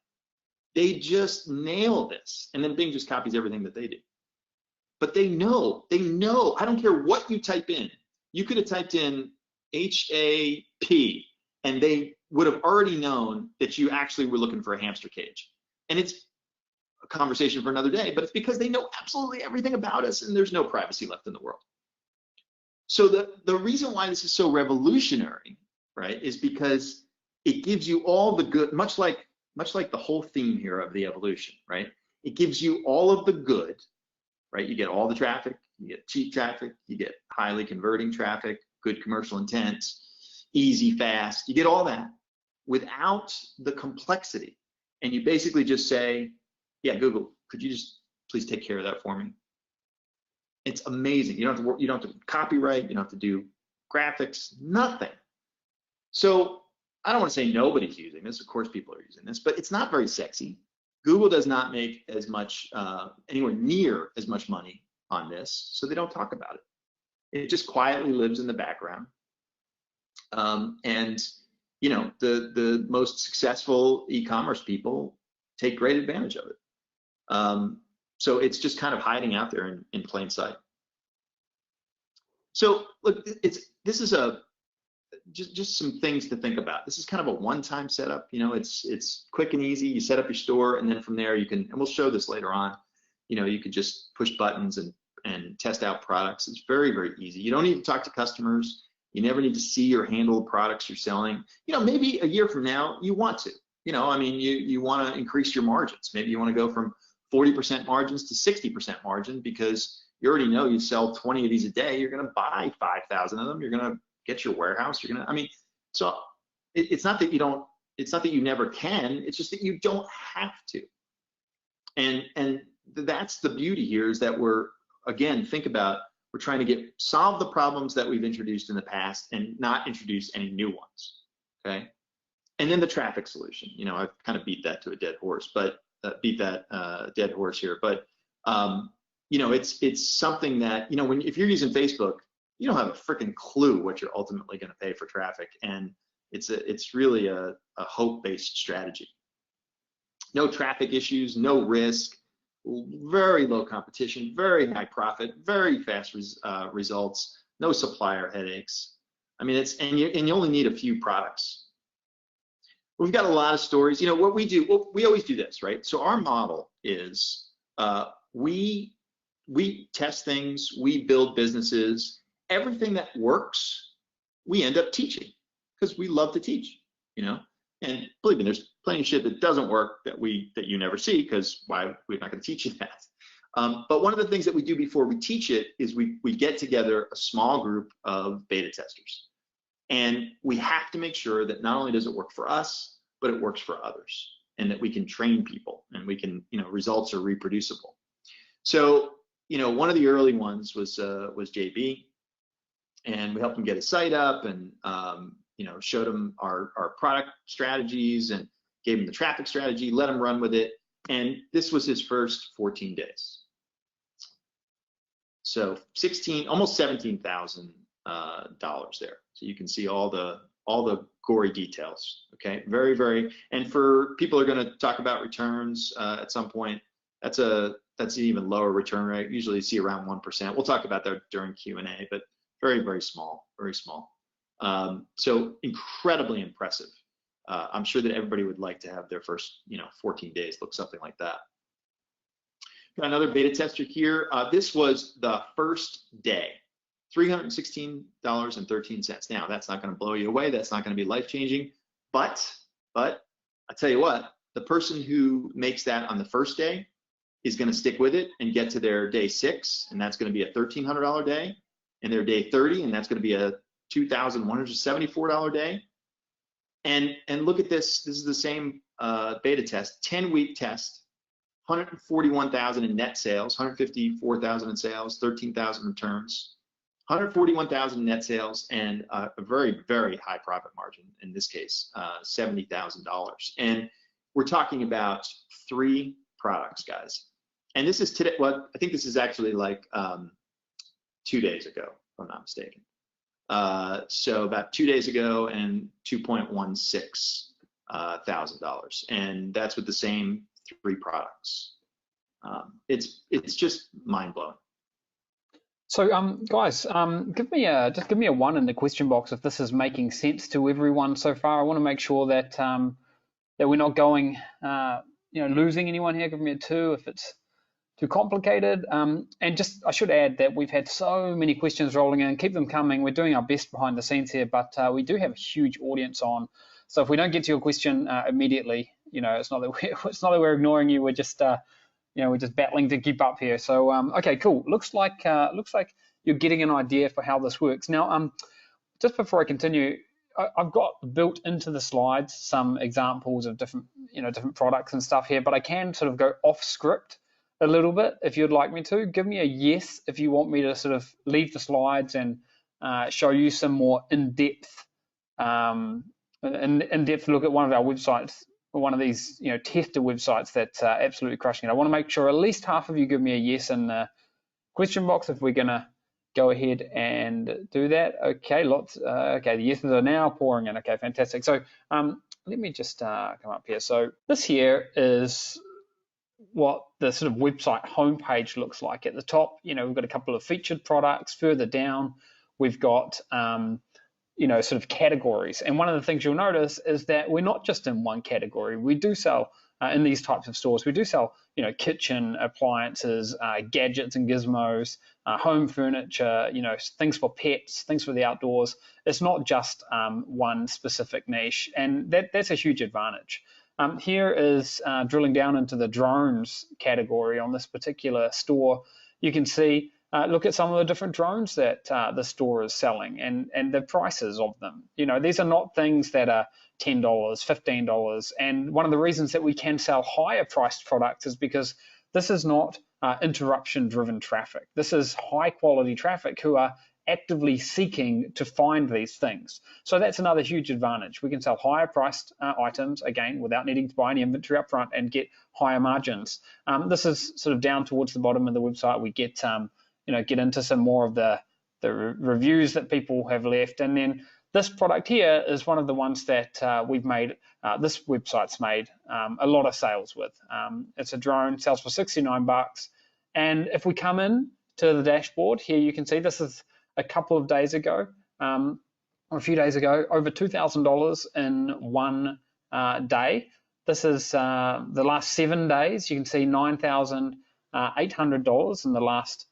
They just nail this. And then Bing just copies everything that they do. But they know, I don't care what you type in. You could have typed in HAP and they would have already known that you actually were looking for a hamster cage. And it's a conversation for another day, but it's because they know absolutely everything about us and there's no privacy left in the world. So the reason why this is so revolutionary, right, is because it gives you all the good, much like the whole theme here of the evolution, right? It gives you all of the good, right? You get all the traffic, you get cheap traffic, you get highly converting traffic, good commercial intent, easy, fast, you get all that without the complexity. And you basically just say, yeah, Google, could you just please take care of that for me? It's amazing. You don't have to work, you don't have to copyright, you don't have to do graphics, nothing. So I don't want to say nobody's using this. Of course, people are using this, but it's not very sexy. Google does not make as much, anywhere near as much money on this, so they don't talk about it. It just quietly lives in the background. And you know, the most successful e-commerce people take great advantage of it. So it's just kind of hiding out there in plain sight. So look, this is just some things to think about. This is kind of a one-time setup. You know, it's quick and easy. You set up your store, and then from there you can, and we'll show this later on. You know, you could just push buttons and test out products. It's very, very easy. You don't need to talk to customers. You never need to see or handle the products you're selling. You know, maybe a year from now you want to. You know, I mean, you want to increase your margins. Maybe you want to go from 40% margins to 60% margin because you already know you sell 20 of these a day. You're going to buy 5,000 of them. You're going to get your warehouse. You're going to, I mean, so it's not that you don't, it's not that you never can. It's just that you don't have to. And that's the beauty here, is that we're, again, think about, we're trying to solve the problems that we've introduced in the past and not introduce any new ones, okay? And then the traffic solution, you know, I've kind of beat that to a dead horse, but dead horse here. But, you know, it's something that, you know, if you're using Facebook, you don't have a freaking clue what you're ultimately going to pay for traffic. And it's really a hope-based strategy. No traffic issues, no risk, very low competition, very high profit, very fast results, no supplier headaches. I mean, and you only need a few products. We've got a lot of stories. You know, what we do, well, we always do this, right? So our model is we test things, we build businesses. Everything that works, we end up teaching because we love to teach, you know? And believe me, there's plenty of shit that doesn't work that you never see, because why, we're not going to teach you that. But one of the things that we do before we teach it is we get together a small group of beta testers. And we have to make sure that not only does it work for us, but it works for others, and that we can train people and we can, you know, results are reproducible. So, you know, one of the early ones was JB, and we helped him get his site up, and you know, showed him our product strategies and gave him the traffic strategy, let him run with it. And this was his first 14 days. So almost $17,000 there. So you can see all the gory details. Okay, very, very. And for people who are going to talk about returns at some point, that's an even lower return rate. Usually you see around 1%. We'll talk about that during Q&A, but very, very small, very small. So incredibly impressive. I'm sure that everybody would like to have their first, you know, 14 days look something like that. Got another beta tester here. This was the first day, $316.13. Now, that's not going to blow you away. That's not going to be life-changing. But I tell you what, the person who makes that on the first day is going to stick with it and get to their day 6, and that's going to be a $1,300 day, and their day 30, and that's going to be a $2,174 day. And look at this. This is the same beta test, 10-week test, 141,000 in net sales, 154,000 in sales, 13,000 returns, 141,000 net sales, and a very, very high profit margin, in this case, $70,000. And we're talking about 3 products, guys. And this is today, well, I think this is actually like 2 days ago, if I'm not mistaken. So about 2 days ago, and $2.16 thousand. And that's with the same 3 products. It's just mind blowing. So, guys, give me a 1 in the question box if this is making sense to everyone so far. I want to make sure that that we're not going, losing anyone here. Give me a 2 if it's too complicated. And just, I should add that we've had so many questions rolling in. Keep them coming. We're doing our best behind the scenes here, but we do have a huge audience on. So if we don't get to your question immediately, it's not that we're ignoring you. We're just we're just battling to keep up here. So okay, cool. Looks like you're getting an idea for how this works. Now, just before I continue, I've got built into the slides some examples of different products and stuff here, but I can sort of go off script a little bit if you'd like me to. Give me a yes if you want me to sort of leave the slides and show you some more in-depth look at one of our websites, one of these tester websites that's absolutely crushing it. I want to make sure at least half of you give me a yes in the question box if we're gonna go ahead and do that. Okay, okay, the yeses are now pouring in. Okay, fantastic. So let me just come up here. So this here is what the sort of website homepage looks like. At the top, we've got a couple of featured products. Further down, we've got sort of categories. And one of the things you'll notice is that we're not just in one category. We do sell in these types of stores. We do sell, kitchen appliances, gadgets and gizmos, home furniture, things for pets, things for the outdoors. It's not just one specific niche, and that's a huge advantage. Here is drilling down into the drones category on this particular store. You can see, look at some of the different drones that the store is selling and the prices of them. These are not things that are $10, $15. And one of the reasons that we can sell higher priced products is because this is not interruption driven traffic. This is high quality traffic who are actively seeking to find these things. So that's another huge advantage. We can sell higher priced items, again, without needing to buy any inventory up front and get higher margins. This is sort of down towards the bottom of the website. We get get into some more of the reviews that people have left. And then this product here is one of the ones that we've made, this website's made a lot of sales with. It's a drone, sells for $69. And if we come in to the dashboard here, you can see this is a couple of days ago, or a few days ago, over $2,000 in one day. This is the last 7 days. You can see $9,800 in the last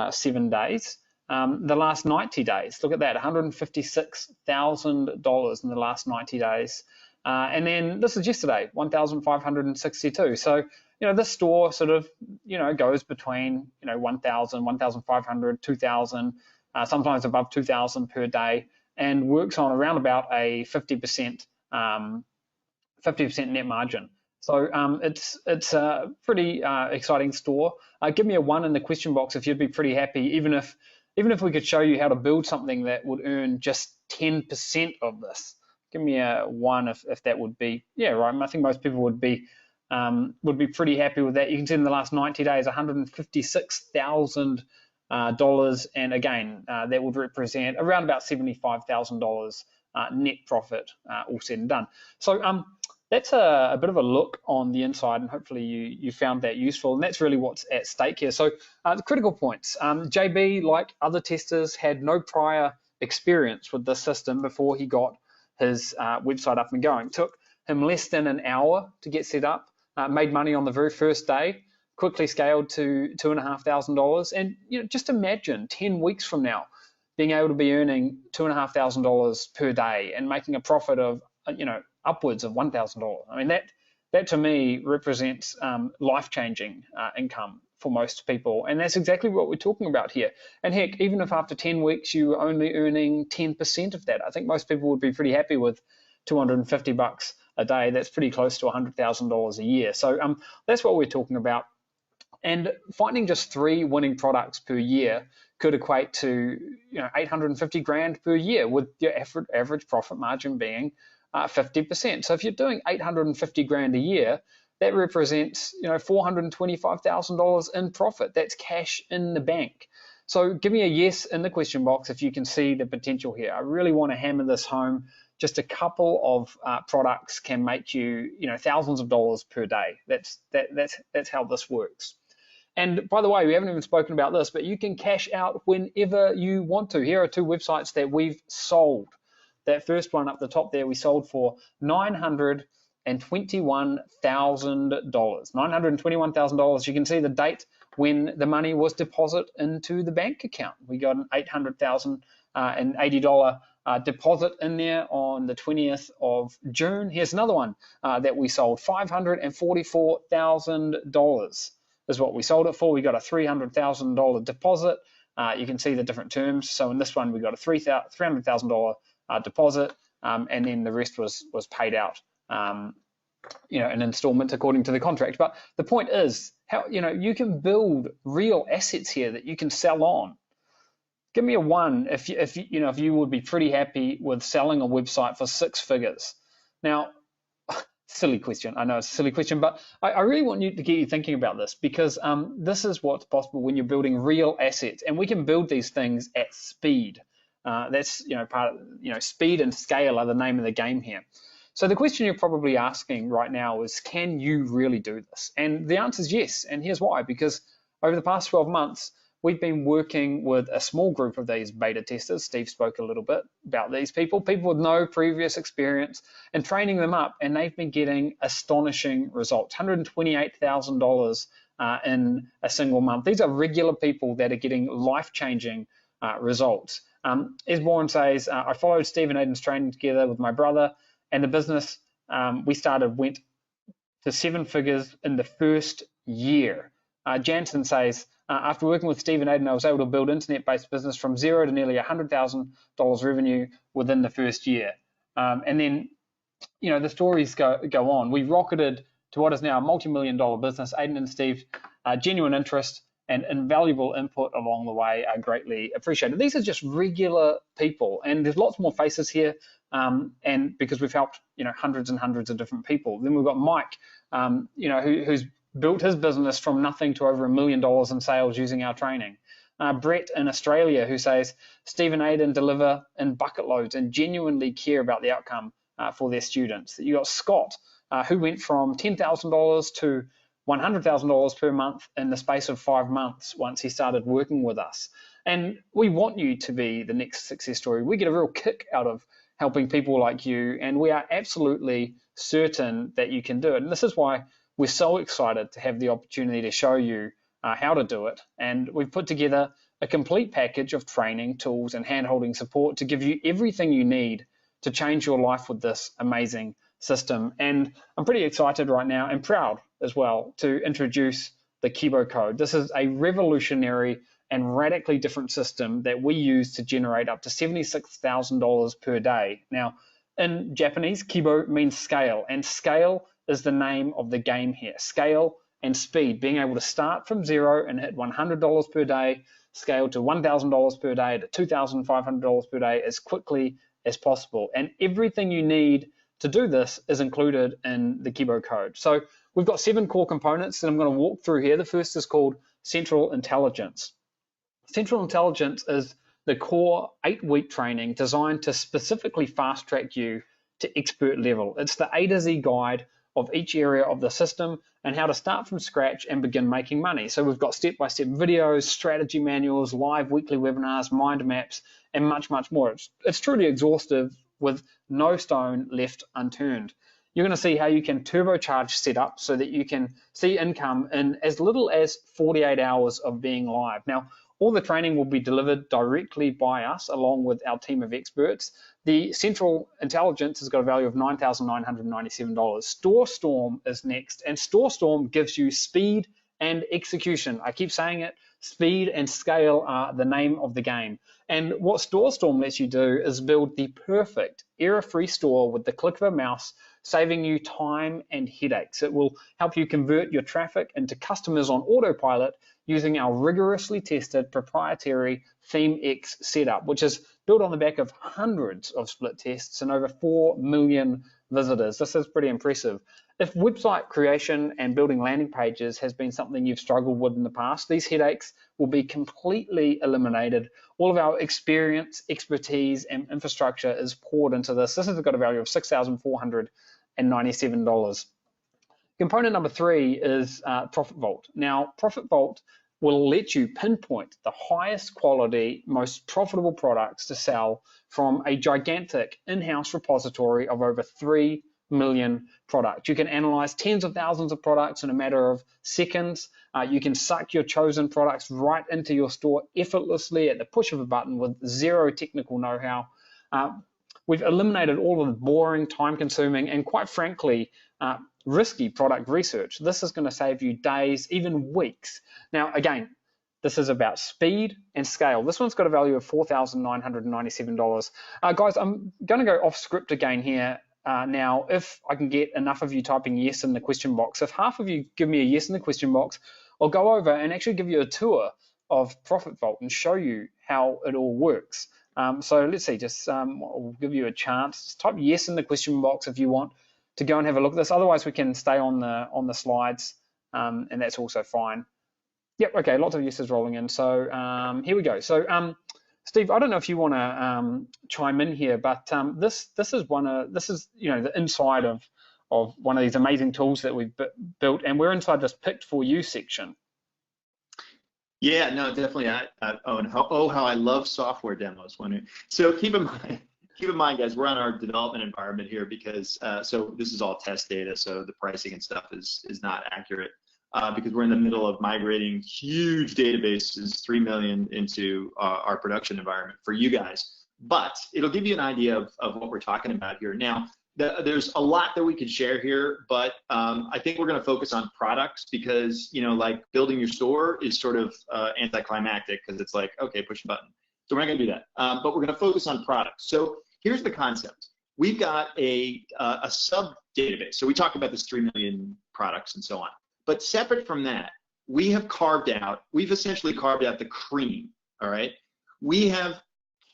7 days. The last 90 days, look at that, $156,000 in the last 90 days. And then this is yesterday, 1,562. So, this store sort of, goes between, 1,000, 1,500, 2,000, sometimes above 2,000 per day, and works on around about a 50% net margin. So it's a pretty exciting store. Give me a 1 in the question box if you'd be pretty happy, even if we could show you how to build something that would earn just 10% of this. Give me a 1 if that would be, yeah, right. I think most people would be pretty happy with that. You can see in the last 90 days, $156,000, and again, that would represent around about $75,000 net profit, all said and done. So that's a bit of a look on the inside, and hopefully you found that useful, and that's really what's at stake here. So the critical points. JB, like other testers, had no prior experience with this system before he got his website up and going. It took him less than an hour to get set up, made money on the very first day, quickly scaled to $2,500. And just imagine 10 weeks from now being able to be earning $2,500 per day and making a profit of upwards of $1,000. I mean, that to me represents life-changing income for most people, and that's exactly what we're talking about here. And heck, even if after 10 weeks you're only earning 10% of that, I think most people would be pretty happy with $250 a day. That's pretty close to $100,000 a year. So that's what we're talking about. And finding just 3 winning products per year could equate to 850 grand per year, with your average profit margin being 50%. So if you're doing 850 grand a year, that represents $425,000 in profit. That's cash in the bank. So give me a yes in the question box if you can see the potential here. I really want to hammer this home just a couple of products can make you, thousands of dollars per day. That's how this works. And by the way, we haven't even spoken about this, but you can cash out whenever you want to. Here are two websites that we've sold. That first one up the top there, we sold for $921,000. $921,000. You can see the date when the money was deposited into the bank account. We got an $880 deposit in there on the 20th of June. Here's another one that we sold, $544,000 is what we sold it for. We got a $300,000 deposit. You can see the different terms. So in this one, we got a $300,000 deposit, and then the rest was paid out, in installments according to the contract. But the point is, how you can build real assets here that you can sell on. Give me a 1 if you would be pretty happy with selling a website for 6 figures. Now, silly question. I know it's a silly question, but I really want you to get you thinking about this, because this is what's possible when you're building real assets, and we can build these things at speed. That's part of, speed and scale are the name of the game here. So the question you're probably asking right now is, can you really do this? And the answer is yes. And here's why: because over the past 12 months, we've been working with a small group of these beta testers. Steve spoke a little bit about these people with no previous experience, and training them up, and they've been getting astonishing results, $128,000 in a single month. These are regular people that are getting life-changing results. As Warren says, I followed Steve and Aidan's training together with my brother, and the business we started went to 7 figures in the first year. Jansen says, after working with Steve and Aidan, I was able to build internet-based business from zero to nearly $100,000 revenue within the first year. And then, the stories go on. We rocketed to what is now a multi-million-dollar business. Aidan and Steve, genuine interest and invaluable input along the way are greatly appreciated. These are just regular people, and there's lots more faces here, and because we've helped hundreds and hundreds of different people. Then we've got Mike, who's built his business from nothing to over $1 million in sales using our training. Brett in Australia, who says Steve and Aidan deliver in bucket loads and genuinely care about the outcome for their students. You got Scott, who went from $10,000 to $100,000 per month in the space of 5 months once he started working with us. And we want you to be the next success story. We get a real kick out of helping people like you, and we are absolutely certain that you can do it. And this is why we're so excited to have the opportunity to show you how to do it. And we've put together a complete package of training, tools, and hand-holding support to give you everything you need to change your life with this amazing system. And I'm pretty excited right now, and proud as well, to introduce the Kibo code. This is a revolutionary and radically different system that we use to generate up to $76,000 per day. Now, in Japanese, Kibo means scale, and scale is the name of the game here. Scale and speed, being able to start from zero and hit $100 per day, scale to $1,000 per day, to $2,500 per day as quickly as possible. And everything you need to do this is included in the Kibo code. So we've got 7 core components that I'm going to walk through here. The first is called Central Intelligence. Central Intelligence is the core 8-week training designed to specifically fast track you to expert level. It's the A to Z guide of each area of the system and how to start from scratch and begin making money. So we've got step-by-step videos, strategy manuals, live weekly webinars, mind maps, and much, much more. It's truly exhaustive with no stone left unturned. You're going to see how you can turbocharge setup so that you can see income in as little as 48 hours of being live. Now, all the training will be delivered directly by us along with our team of experts. The Central Intelligence has got a value of $9,997. StoreStorm is next, and StoreStorm gives you speed and execution. I keep saying it, speed and scale are the name of the game. And what StoreStorm lets you do is build the perfect error-free store with the click of a mouse, saving you time and headaches. It will help you convert your traffic into customers on autopilot using our rigorously tested proprietary ThemeX setup, which is built on the back of hundreds of split tests and over 4 million visitors. This is pretty impressive. If website creation and building landing pages has been something you've struggled with in the past, these headaches will be completely eliminated. All of our experience, expertise, and infrastructure is poured into this. This has got a value of $6,497. Component number 3 is Profit Vault. Now, Profit Vault will let you pinpoint the highest quality, most profitable products to sell from a gigantic in-house repository of over 3 million products. You can analyze tens of thousands of products in a matter of seconds. You can suck your chosen products right into your store effortlessly at the push of a button with zero technical know-how. We've eliminated all of the boring, time-consuming, and quite frankly, risky product research. This is going to save you days, even weeks. Now, again, this is about speed and scale. This one's got a value of $4,997. Guys, I'm going to go off script again here. Now, if I can get enough of you typing yes in the question box, if half of you give me a yes in the question box, I'll go over and actually give you a tour of Profit Vault and show you how it all works. So let's see, just I'll give you a chance. Just type yes in the question box if you want to go and have a look at this. Otherwise, we can stay on the slides, and that's also fine. Yep, okay, lots of yeses rolling in. So here we go. So Steve, I don't know if you want to chime in here, but this is the inside of one of these amazing tools that we've built, and we're inside this picked for you section. Yeah, no, definitely. How I love software demos. So keep in mind, guys, we're on our development environment here because so this is all test data, so the pricing and stuff is not accurate because we're in the middle of migrating huge databases, 3 million, into our production environment for you guys. But it'll give you an idea of what we're talking about here. Now, there's a lot that we could share here, but I think we're going to focus on products because, like building your store is sort of anticlimactic because it's like, okay, push a button. So we're not going to do that, but we're going to focus on products. So here's the concept. We've got a sub database. So we talked about this 3 million products and so on. But separate from that, we've essentially carved out the cream, all right? We have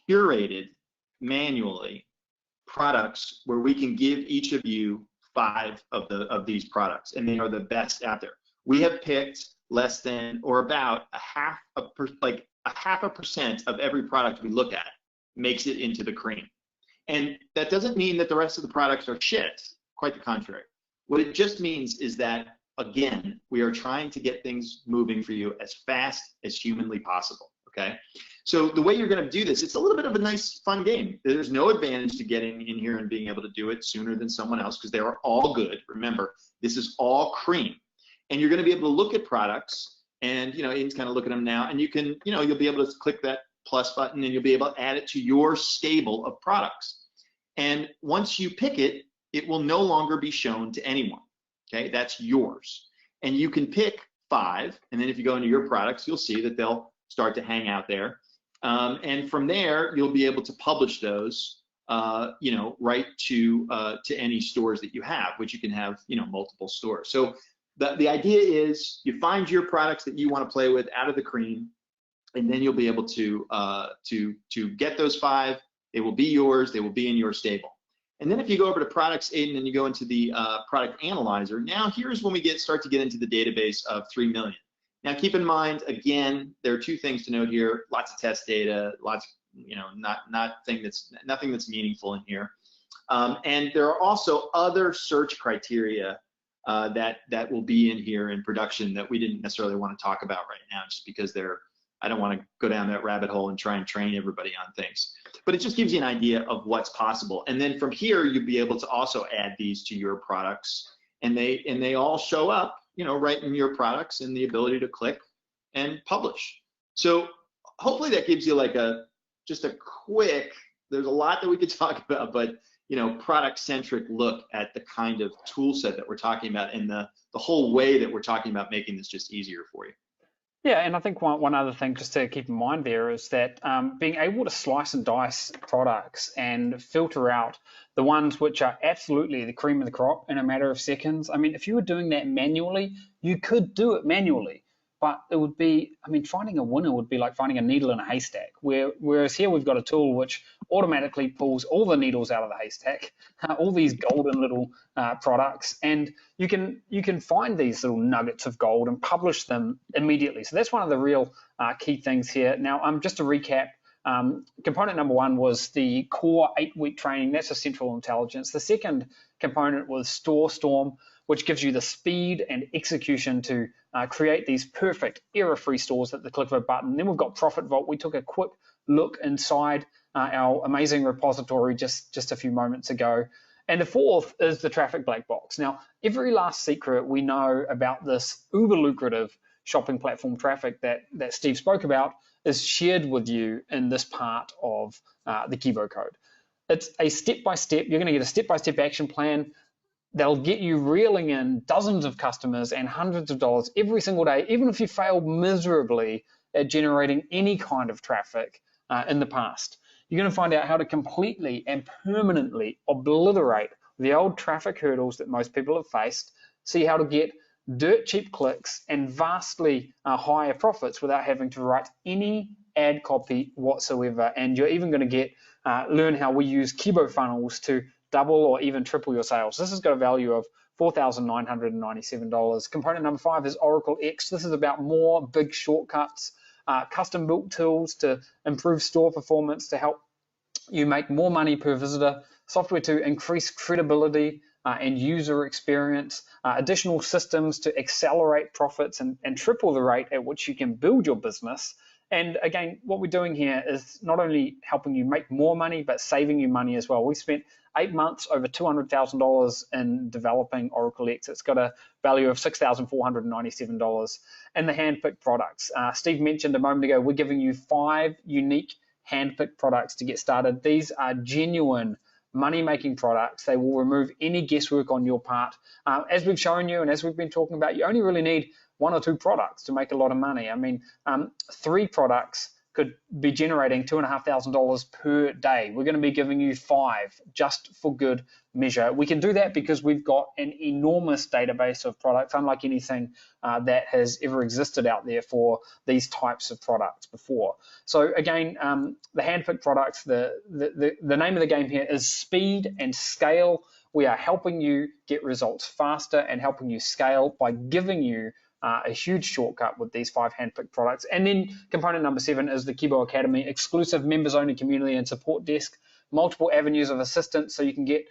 curated manually products where we can give each of you 5 of these products, and they are the best out there. We have picked less than or about a half a percent of every product we look at makes it into the cream. And that doesn't mean that the rest of the products are shit, quite the contrary. What it just means is that, again, we are trying to get things moving for you as fast as humanly possible, okay? So the way you're gonna do this, it's a little bit of a nice, fun game. There's no advantage to getting in here and being able to do it sooner than someone else because they are all good. Remember, this is all cream. And you're gonna be able to look at products and, Ian's kind of looking at them now, and you can, you'll be able to click that plus button and you'll be able to add it to your stable of products. And once you pick it, it will no longer be shown to anyone, okay? That's yours. And you can pick 5, and then if you go into your products, you'll see that they'll start to hang out there. And from there, you'll be able to publish those, right to any stores that you have, which you can have, multiple stores. So the idea is you find your products that you want to play with out of the cream, and then you'll be able to get those 5. They will be yours. They will be in your stable. And then if you go over to products, Aiden, and you go into the product analyzer, now here's when we start to get into the database of 3 million. Now keep in mind, again, there are 2 things to note here: lots of test data, lots, nothing that's meaningful in here. And there are also other search criteria that will be in here in production that we didn't necessarily want to talk about right now, just because I don't want to go down that rabbit hole and try and train everybody on things. But it just gives you an idea of what's possible. And then from here, you'll be able to also add these to your products, and they all show up, right in your products, and the ability to click and publish. So hopefully that gives you like just a quick, there's a lot that we could talk about, but product-centric look at the kind of tool set that we're talking about and the whole way that we're talking about making this just easier for you. Yeah, and I think one other thing just to keep in mind there is that being able to slice and dice products and filter out the ones which are absolutely the cream of the crop in a matter of seconds. I mean, if you were doing that manually, you could do it manually. but it would be, I mean, finding a winner would be like finding a needle in a haystack, whereas here we've got a tool which automatically pulls all the needles out of the haystack, all these golden little products, and you can find these little nuggets of gold and publish them immediately. So that's one of the real key things here. Now, just to recap, component number one was the core 8-week training. That's a central intelligence. The second component was Store Storm, which gives you the speed and execution to create these perfect error-free stores at the click of a button. Then we've got Profit Vault. We took a quick look inside our amazing repository just a few moments ago. And the fourth is the traffic black box. Now, every last secret we know about this uber lucrative shopping platform traffic that Steve spoke about is shared with you in this part of the Kibo code. It's a step-by-step, you're going to get a step-by-step action plan that'll get you reeling in dozens of customers and hundreds of dollars every single day, even if you failed miserably at generating any kind of traffic in the past. You're going to find out how to completely and permanently obliterate the old traffic hurdles that most people have faced, see how to get dirt cheap clicks and vastly higher profits without having to write any ad copy whatsoever. And you're even going to learn how we use Kibo funnels to double or even triple your sales. This has got a value of $4,997. Component number 5 is Oracle X. This is about more big shortcuts, custom built tools to improve store performance, to help you make more money per visitor, software to increase credibility and user experience, additional systems to accelerate profits and triple the rate at which you can build your business. And again, what we're doing here is not only helping you make more money, but saving you money as well. We spent 8 months, over $200,000 in developing Oracle X. It's got a value of $6,497. And the handpicked products. Steve mentioned a moment ago, we're giving you 5 unique handpicked products to get started. These are genuine money-making products. They will remove any guesswork on your part. As we've shown you and as we've been talking about, you only really need 1 or 2 products to make a lot of money. I mean, 3 products could be generating $2,500 per day. We're going to be giving you 5 just for good measure. We can do that because we've got an enormous database of products, unlike anything that has ever existed out there for these types of products before. So again, the handpicked products, the name of the game here is speed and scale. We are helping you get results faster and helping you scale by giving you a huge shortcut with these 5 handpicked products. And then component number 7 is the Kibo Academy, exclusive members-only community and support desk, multiple avenues of assistance so you can get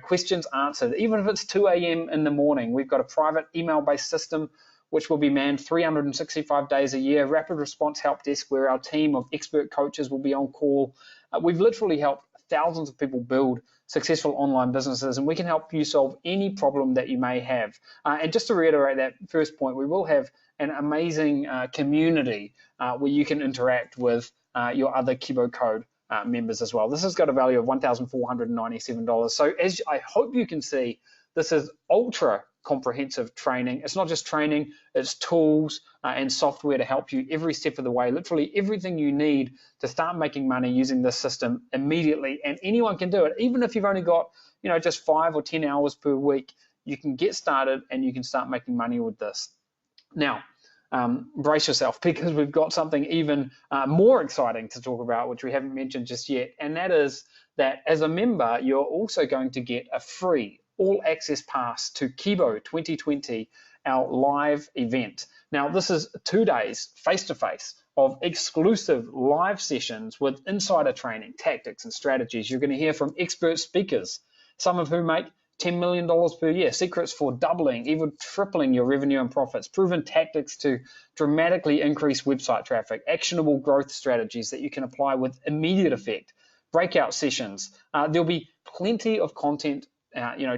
questions answered. Even if it's 2 a.m. in the morning, we've got a private email-based system which will be manned 365 days a year, rapid response help desk where our team of expert coaches will be on call. We've literally helped thousands of people build successful online businesses, and we can help you solve any problem that you may have. And just to reiterate that first point, we will have an amazing community where you can interact with your other Kibo Code members as well. This has got a value of $1,497. So as I hope you can see, this is ultra comprehensive training. It's not just training, it's tools and software to help you every step of the way, literally everything you need to start making money using this system immediately. And anyone can do it. Even if you've only got just 5 or 10 hours per week, you can get started and you can start making money with this. Now, brace yourself, because we've got something even more exciting to talk about, which we haven't mentioned just yet, and that is that as a member, you're also going to get a free all-access pass to Kibo 2020, our live event. Now, this is 2 days face-to-face of exclusive live sessions with insider training, tactics, and strategies. You're going to hear from expert speakers, some of whom make $10 million per year, secrets for doubling, even tripling your revenue and profits, proven tactics to dramatically increase website traffic, actionable growth strategies that you can apply with immediate effect, breakout sessions. There'll be plenty of content,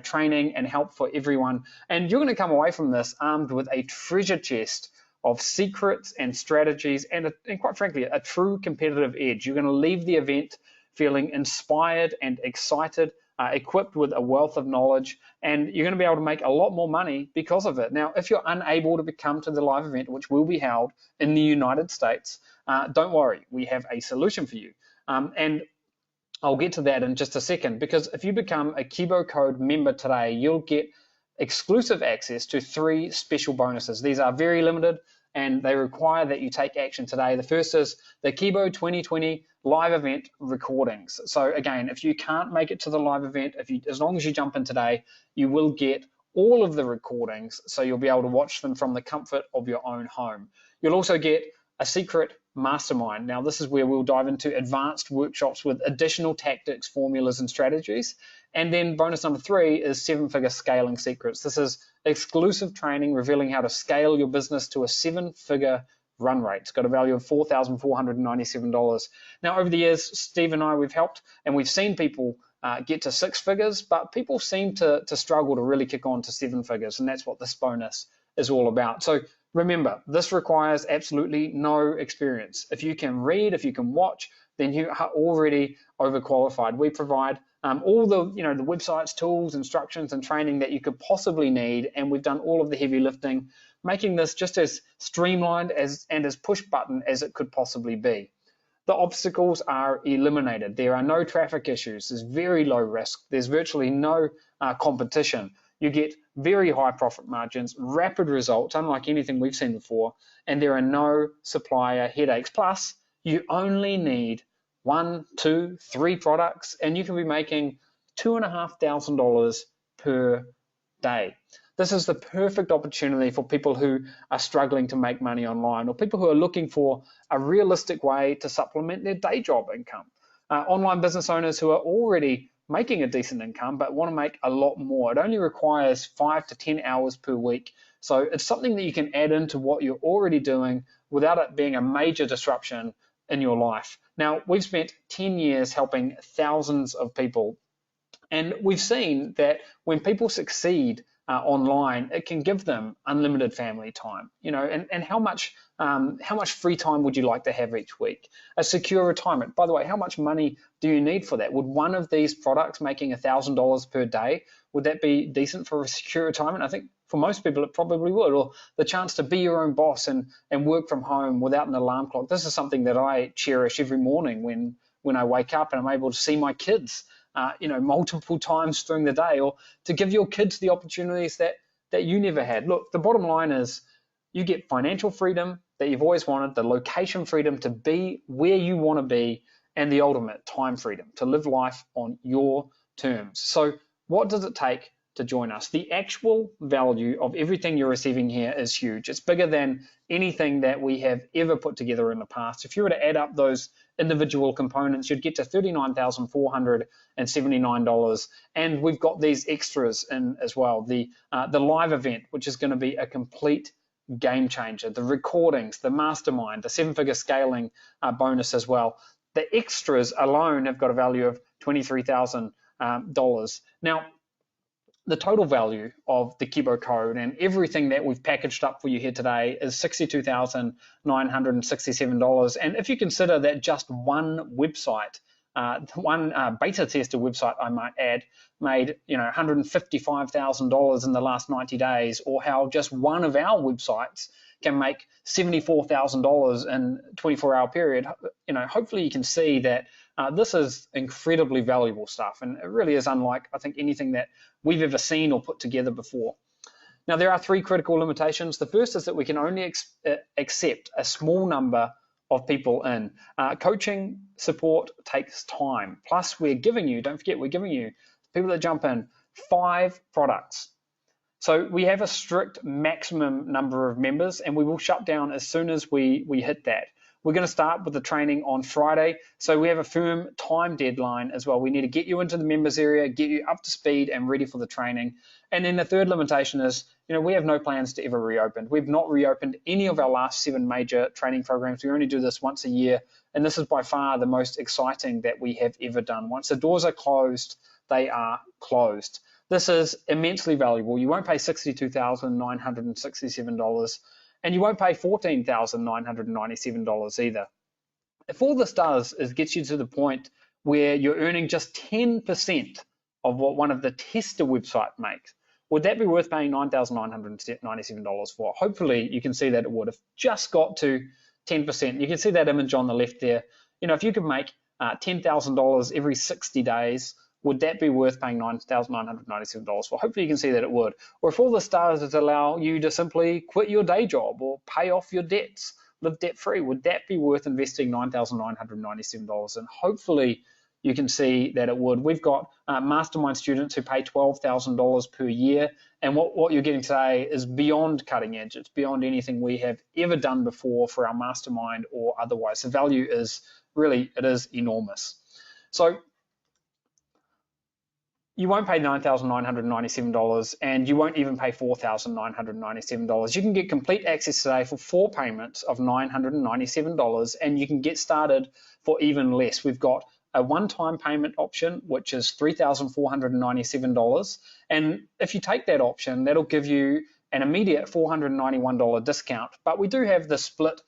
training and help for everyone. And you're going to come away from this armed with a treasure chest of secrets and strategies and quite frankly, a true competitive edge. You're going to leave the event feeling inspired and excited, equipped with a wealth of knowledge, and you're going to be able to make a lot more money because of it. Now, if you're unable to come to the live event, which will be held in the United States, don't worry, we have a solution for you. And I'll get to that in just a second, because if you become a Kibo Code member today, you'll get exclusive access to 3 special bonuses. These are very limited. and they require that you take action today. The first is the Kibo 2020 live event recordings. So again, if you can't make it to the live event, as long as you jump in today, you will get all of the recordings, so you'll be able to watch them from the comfort of your own home. You'll also get a Secret Mastermind. Now, this is where we'll dive into advanced workshops with additional tactics, formulas, and strategies. And then bonus number 3 is 7-figure scaling secrets. This is exclusive training revealing how to scale your business to a 7-figure run rate. It's got a value of $4,497. Now, over the years, Steve and I, we've helped and we've seen people get to 6 figures, but people seem to struggle to really kick on to 7 figures, and that's what this bonus is all about. So remember, this requires absolutely no experience. If you can read, if you can watch, then you are already overqualified. We provide all the the websites, tools, instructions, and training that you could possibly need, and we've done all of the heavy lifting, making this just as streamlined and as push button as it could possibly be. The obstacles are eliminated. There are no traffic issues. There's very low risk. There's virtually no competition. You get very high profit margins, rapid results, unlike anything we've seen before, and there are no supplier headaches. Plus, you only need 1, 2, 3 products, and you can be making $2,500 per day. This is the perfect opportunity for people who are struggling to make money online, or people who are looking for a realistic way to supplement their day job income. Online business owners who are already making a decent income but want to make a lot more. It only requires 5 to 10 hours per week. So it's something that you can add into what you're already doing without it being a major disruption in your life. Now, we've spent 10 years helping thousands of people, and we've seen that when people succeed online, it can give them unlimited family time, and how much free time would you like to have each week? A secure retirement. By the way, how much money do you need for that? Would one of these products making $1,000 per day, would that be decent for a secure retirement? I think for most people it probably would. Or the chance to be your own boss and work from home without an alarm clock. This is something that I cherish every morning when I wake up and I'm able to see my kids multiple times during the day, or to give your kids the opportunities that you never had. Look, the bottom line is you get financial freedom that you've always wanted, the location freedom to be where you want to be, and the ultimate time freedom to live life on your terms. So what does it take to join us? The actual value of everything you're receiving here is huge. It's bigger than anything that we have ever put together in the past. If you were to add up those individual components, you'd get to $39,479. And we've got these extras in as well. The live event, which is going to be a complete game changer. The recordings, the mastermind, the 7-figure scaling bonus as well. The extras alone have got a value of $23,000. Now, the total value of the Kibo code and everything that we've packaged up for you here today is $62,967. And if you consider that just one website, one beta tester website, I might add, made $155,000 in the last 90 days, or how just one of our websites can make $74,000 in a 24-hour period, hopefully you can see that this is incredibly valuable stuff, and it really is unlike, I think, anything that we've ever seen or put together before. Now, there are 3 critical limitations. The first is that we can only accept a small number of people in. Coaching support takes time. Plus, we're giving you, don't forget, we're giving you, people that jump in, 5 products. So we have a strict maximum number of members, and we will shut down as soon as we hit that. We're going to start with the training on Friday, so we have a firm time deadline as well. We need to get you into the members area, get you up to speed and ready for the training. And then the third limitation is, we have no plans to ever reopen. We've not reopened any of our last 7 major training programs. We only do this once a year, and this is by far the most exciting that we have ever done. Once the doors are closed, they are closed. This is immensely valuable. You won't pay $62,967. And you won't pay $14,997 either. If all this does is get you to the point where you're earning just 10% of what one of the tester website makes, would that be worth paying $9,997 for? Hopefully you can see that it would. If just got to 10%, you can see that image on the left there. If you could make $10,000 every 60 days would that be worth paying $9,997 for? Hopefully you can see that it would. Or if all this does allow you to simply quit your day job or pay off your debts, live debt-free, would that be worth investing $9,997? And hopefully you can see that it would. We've got mastermind students who pay $12,000 per year, and what you're getting today is beyond cutting edge. It's beyond anything we have ever done before for our mastermind or otherwise. The value is really, it is enormous. So you won't pay $9,997, and you won't even pay $4,997. You can get complete access today for 4 payments of $997, and you can get started for even less. We've got a one-time payment option, which is $3,497. And if you take that option, that'll give you an immediate $491 discount. But we do have the split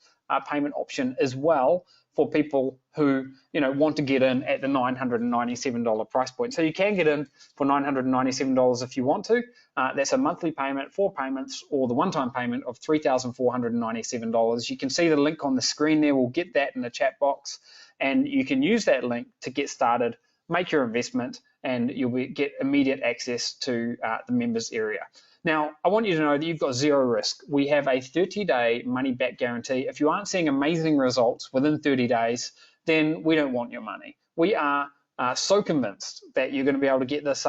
payment option as well for people who want to get in at the $997 price point. So you can get in for $997 if you want to. That's a monthly payment, 4 payments, or the one-time payment of $3,497. You can see the link on the screen there. We'll get that in the chat box, and you can use that link to get started, make your investment, and you'll get immediate access to the members area. Now, I want you to know that you've got 0 risk. We have a 30-day money-back guarantee. If you aren't seeing amazing results within 30 days, then we don't want your money. We are so convinced that you're going to be able to get this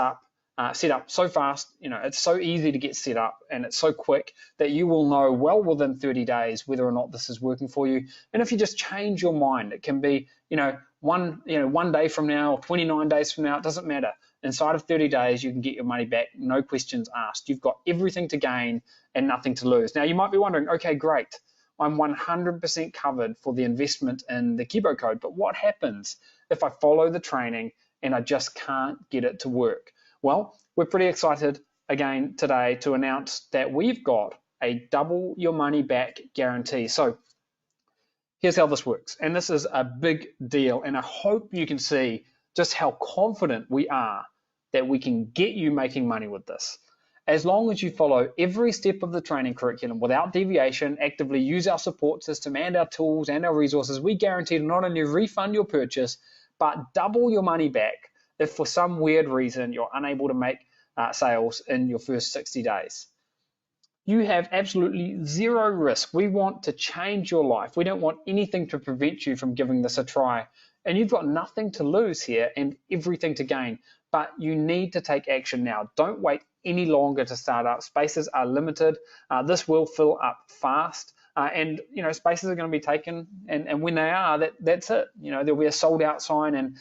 set up so fast. It's so easy to get set up, and it's so quick that you will know well within 30 days whether or not this is working for you. And if you just change your mind, it can be one day from now, 29 days from now, it doesn't matter. Inside of 30 days, you can get your money back, no questions asked. You've got everything to gain and nothing to lose. Now, you might be wondering, okay, great, I'm 100% covered for the investment in the Kibo code, but what happens if I follow the training and I just can't get it to work? Well, we're pretty excited again today to announce that we've got a double your money back guarantee. So here's how this works, and this is a big deal, and I hope you can see just how confident we are that we can get you making money with this. As long as you follow every step of the training curriculum without deviation, actively use our support system and our tools and our resources, we guarantee to not only refund your purchase, but double your money back if for some weird reason you're unable to make sales in your first 60 days. You have absolutely 0 risk. We want to change your life. We don't want anything to prevent you from giving this a try. And you've got nothing to lose here and everything to gain. But you need to take action now. Don't wait any longer to start up. Spaces are limited. This will fill up fast. And spaces are going to be taken. And when they are, that's it. There'll be a sold out sign, and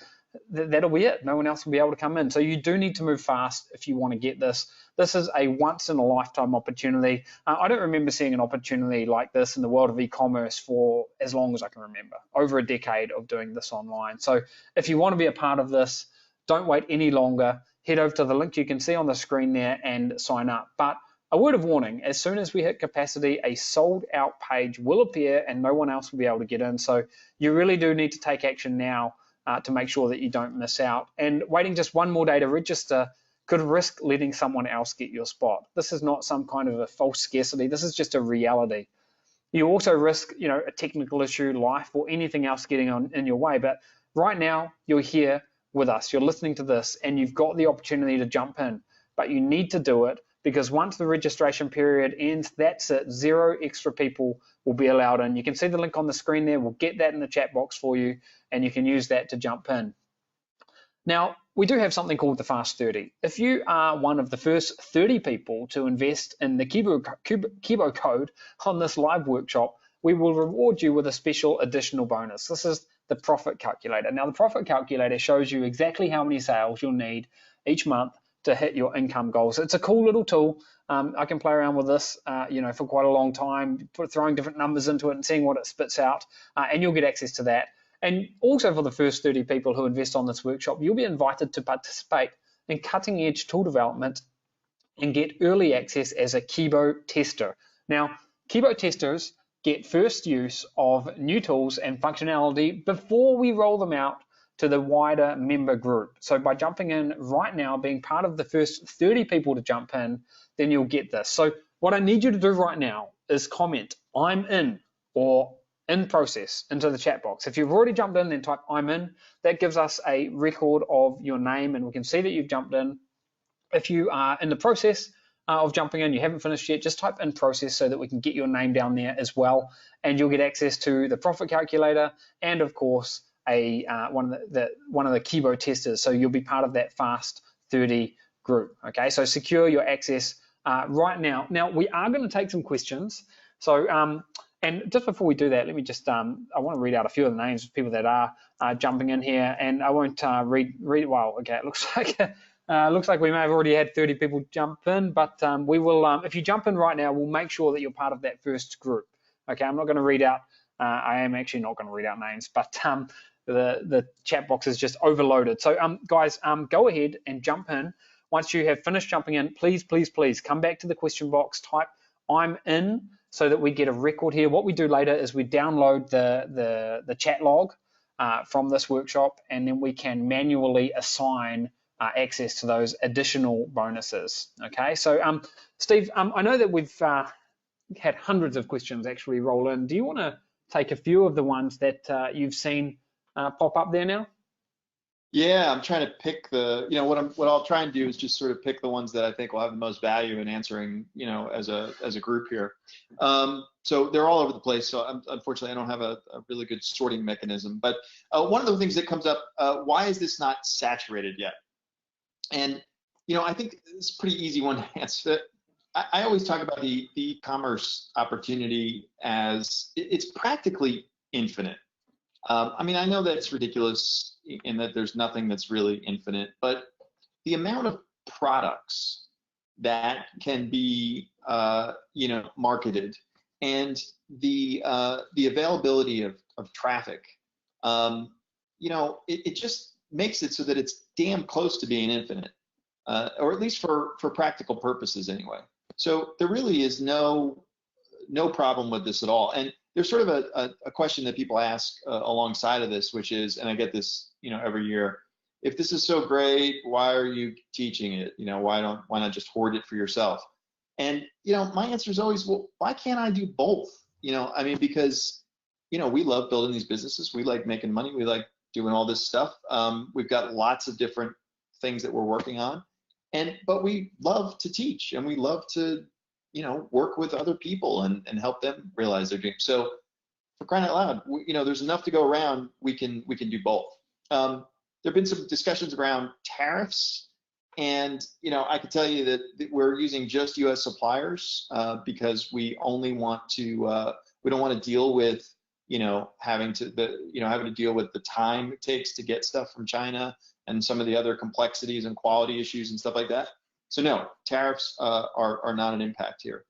that'll be it. No one else will be able to come in. So you do need to move fast if you want to get this. This is a once in a lifetime opportunity. I don't remember seeing an opportunity like this in the world of e-commerce for as long as I can remember, over a decade of doing this online. So if you want to be a part of this, don't wait any longer. Head over to the link you can see on the screen there and sign up. But a word of warning, as soon as we hit capacity, a sold out page will appear and no one else will be able to get in. So you really do need to take action now to make sure that you don't miss out. And waiting just one more day to register could risk letting someone else get your spot. This is not some kind of a false scarcity. This is just a reality. You also risk, a technical issue, life, or anything else getting in your way. But right now, you're here with us. You're listening to this, and you've got the opportunity to jump in. But you need to do it, because once the registration period ends, that's it. 0 extra people will be allowed in. You can see the link on the screen there. We'll get that in the chat box for you, and you can use that to jump in. Now, we do have something called the Fast 30. If you are one of the first 30 people to invest in the Kibo code on this live workshop, we will reward you with a special additional bonus. This is the profit calculator. Now, the profit calculator shows you exactly how many sales you'll need each month to hit your income goals. It's a cool little tool. I can play around with this, for quite a long time, throwing different numbers into it and seeing what it spits out, and you'll get access to that. And also for the first 30 people who invest on this workshop, you'll be invited to participate in cutting-edge tool development and get early access as a Kibo tester. Now, Kibo testers get first use of new tools and functionality before we roll them out to the wider member group. So by jumping in right now, being part of the first 30 people to jump in, then you'll get this. So what I need you to do right now is comment, "I'm in," or in process into the chat box. If you've already jumped in, then type I'm in. That gives us a record of your name, and we can see that you've jumped in. If you are in the process of jumping in, you haven't finished yet, just type in process so that we can get your name down there as well, and you'll get access to the profit calculator and, of course, one of the Kibo testers. So you'll be part of that Fast 30 group. Okay, so secure your access right now. Now we are going to take some questions. So and just before we do that, let me just I want to read out a few of the names of people that are jumping in here, and I won't read. Well, okay, it looks like we may have already had 30 people jump in, but we will. If you jump in right now, we'll make sure that you're part of that first group. Okay, I'm not going to read out. I am actually not going to read out names, but the chat box is just overloaded. So guys, go ahead and jump in. Once you have finished jumping in, please come back to the question box, type I'm in, so that we get a record here. What we do later is we download the chat log from this workshop, and then we can manually assign access to those additional bonuses. Okay, so Steve, I know that we've had hundreds of questions actually roll in. Do you want to take a few of the ones that you've seen pop up there now? Yeah, I'm trying to pick what I'll try and do is just sort of pick the ones that I think will have the most value in answering, as a group here. So they're all over the place. So unfortunately, I don't have a really good sorting mechanism. But one of the things that comes up, why is this not saturated yet? And I think it's a pretty easy one to answer. I always talk about the e-commerce opportunity as it's practically infinite. I mean, I know that's ridiculous in that there's nothing that's really infinite, but the amount of products that can be, marketed, and the availability of traffic, it just makes it so that it's damn close to being infinite, or at least for practical purposes anyway. So there really is no problem with this at all. And there's sort of a question that people ask alongside of this, which is, and I get this, every year, if this is so great, why are you teaching it? Why not just hoard it for yourself? And, my answer is always, well, why can't I do both? I mean, because, we love building these businesses. We like making money. We like doing all this stuff. We've got lots of different things that we're working on, but we love to teach, and we love to, work with other people and help them realize their dreams. So for crying out loud, there's enough to go around. We can do both. There have been some discussions around tariffs, and I can tell you that we're using just U.S. suppliers because we only want to. We don't want to deal with having to deal with the time it takes to get stuff from China and some of the other complexities and quality issues and stuff like that. So no, tariffs are not an impact here.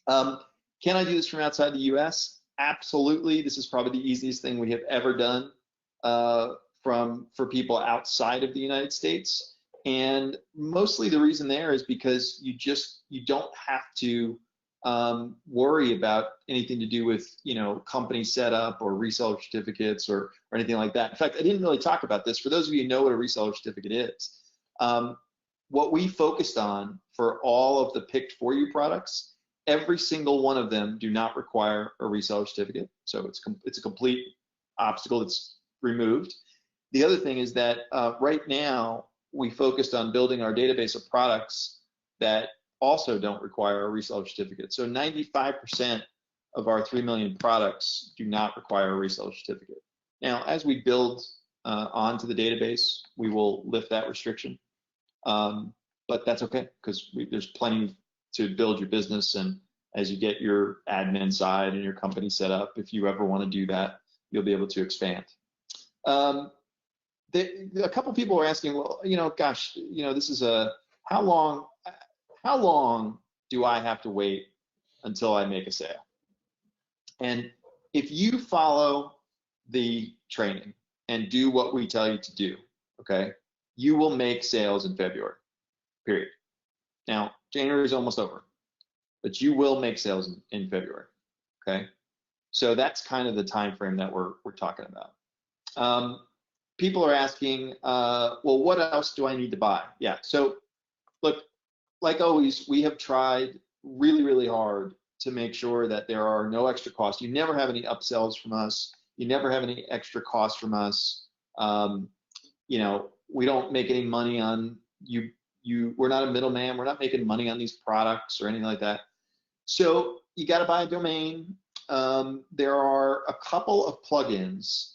Can I do this from outside the U.S.? Absolutely. This is probably the easiest thing we have ever done for people outside of the United States. And mostly the reason there is because you don't have to worry about anything to do with company setup or reseller certificates or anything like that. In fact, I didn't really talk about this. For those of you who know what a reseller certificate is, what we focused on for all of the picked for you products, every single one of them do not require a reseller certificate. So it's a complete obstacle that's removed. The other thing is that right now we focused on building our database of products that also don't require a reseller certificate. So 95% of our 3 million products do not require a reseller certificate. Now, as we build onto the database, we will lift that restriction. But that's okay, because there's plenty to build your business, and as you get your admin side and your company set up, if you ever want to do that, you'll be able to expand. A couple people are asking, well, gosh, this is how long do I have to wait until I make a sale? And if you follow the training and do what we tell you to do, okay, you will make sales in February, period. Now, January is almost over, but you will make sales in February, okay? So that's kind of the time frame that we're talking about. People are asking, well, what else do I need to buy? Yeah, so look, like always, we have tried really, really hard to make sure that there are no extra costs. You never have any upsells from us. You never have any extra costs from us. You know, we don't make any money on you. We're not a middleman. We're not making money on these products or anything like that. So you got to buy a domain. There are a couple of plugins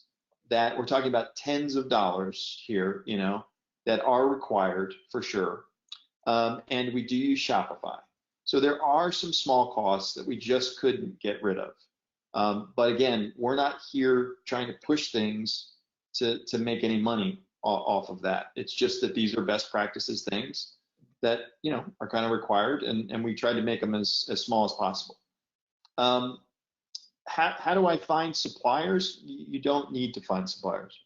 that we're talking about tens of dollars here, you know, that are required for sure. And we do use Shopify. So there are some small costs that we just couldn't get rid of. But again, we're not here trying to push things to make any money off of that. It's just that these are best practices things that, you know, are kind of required, and we try to make them as small as possible. How do I find suppliers? You don't need to find suppliers.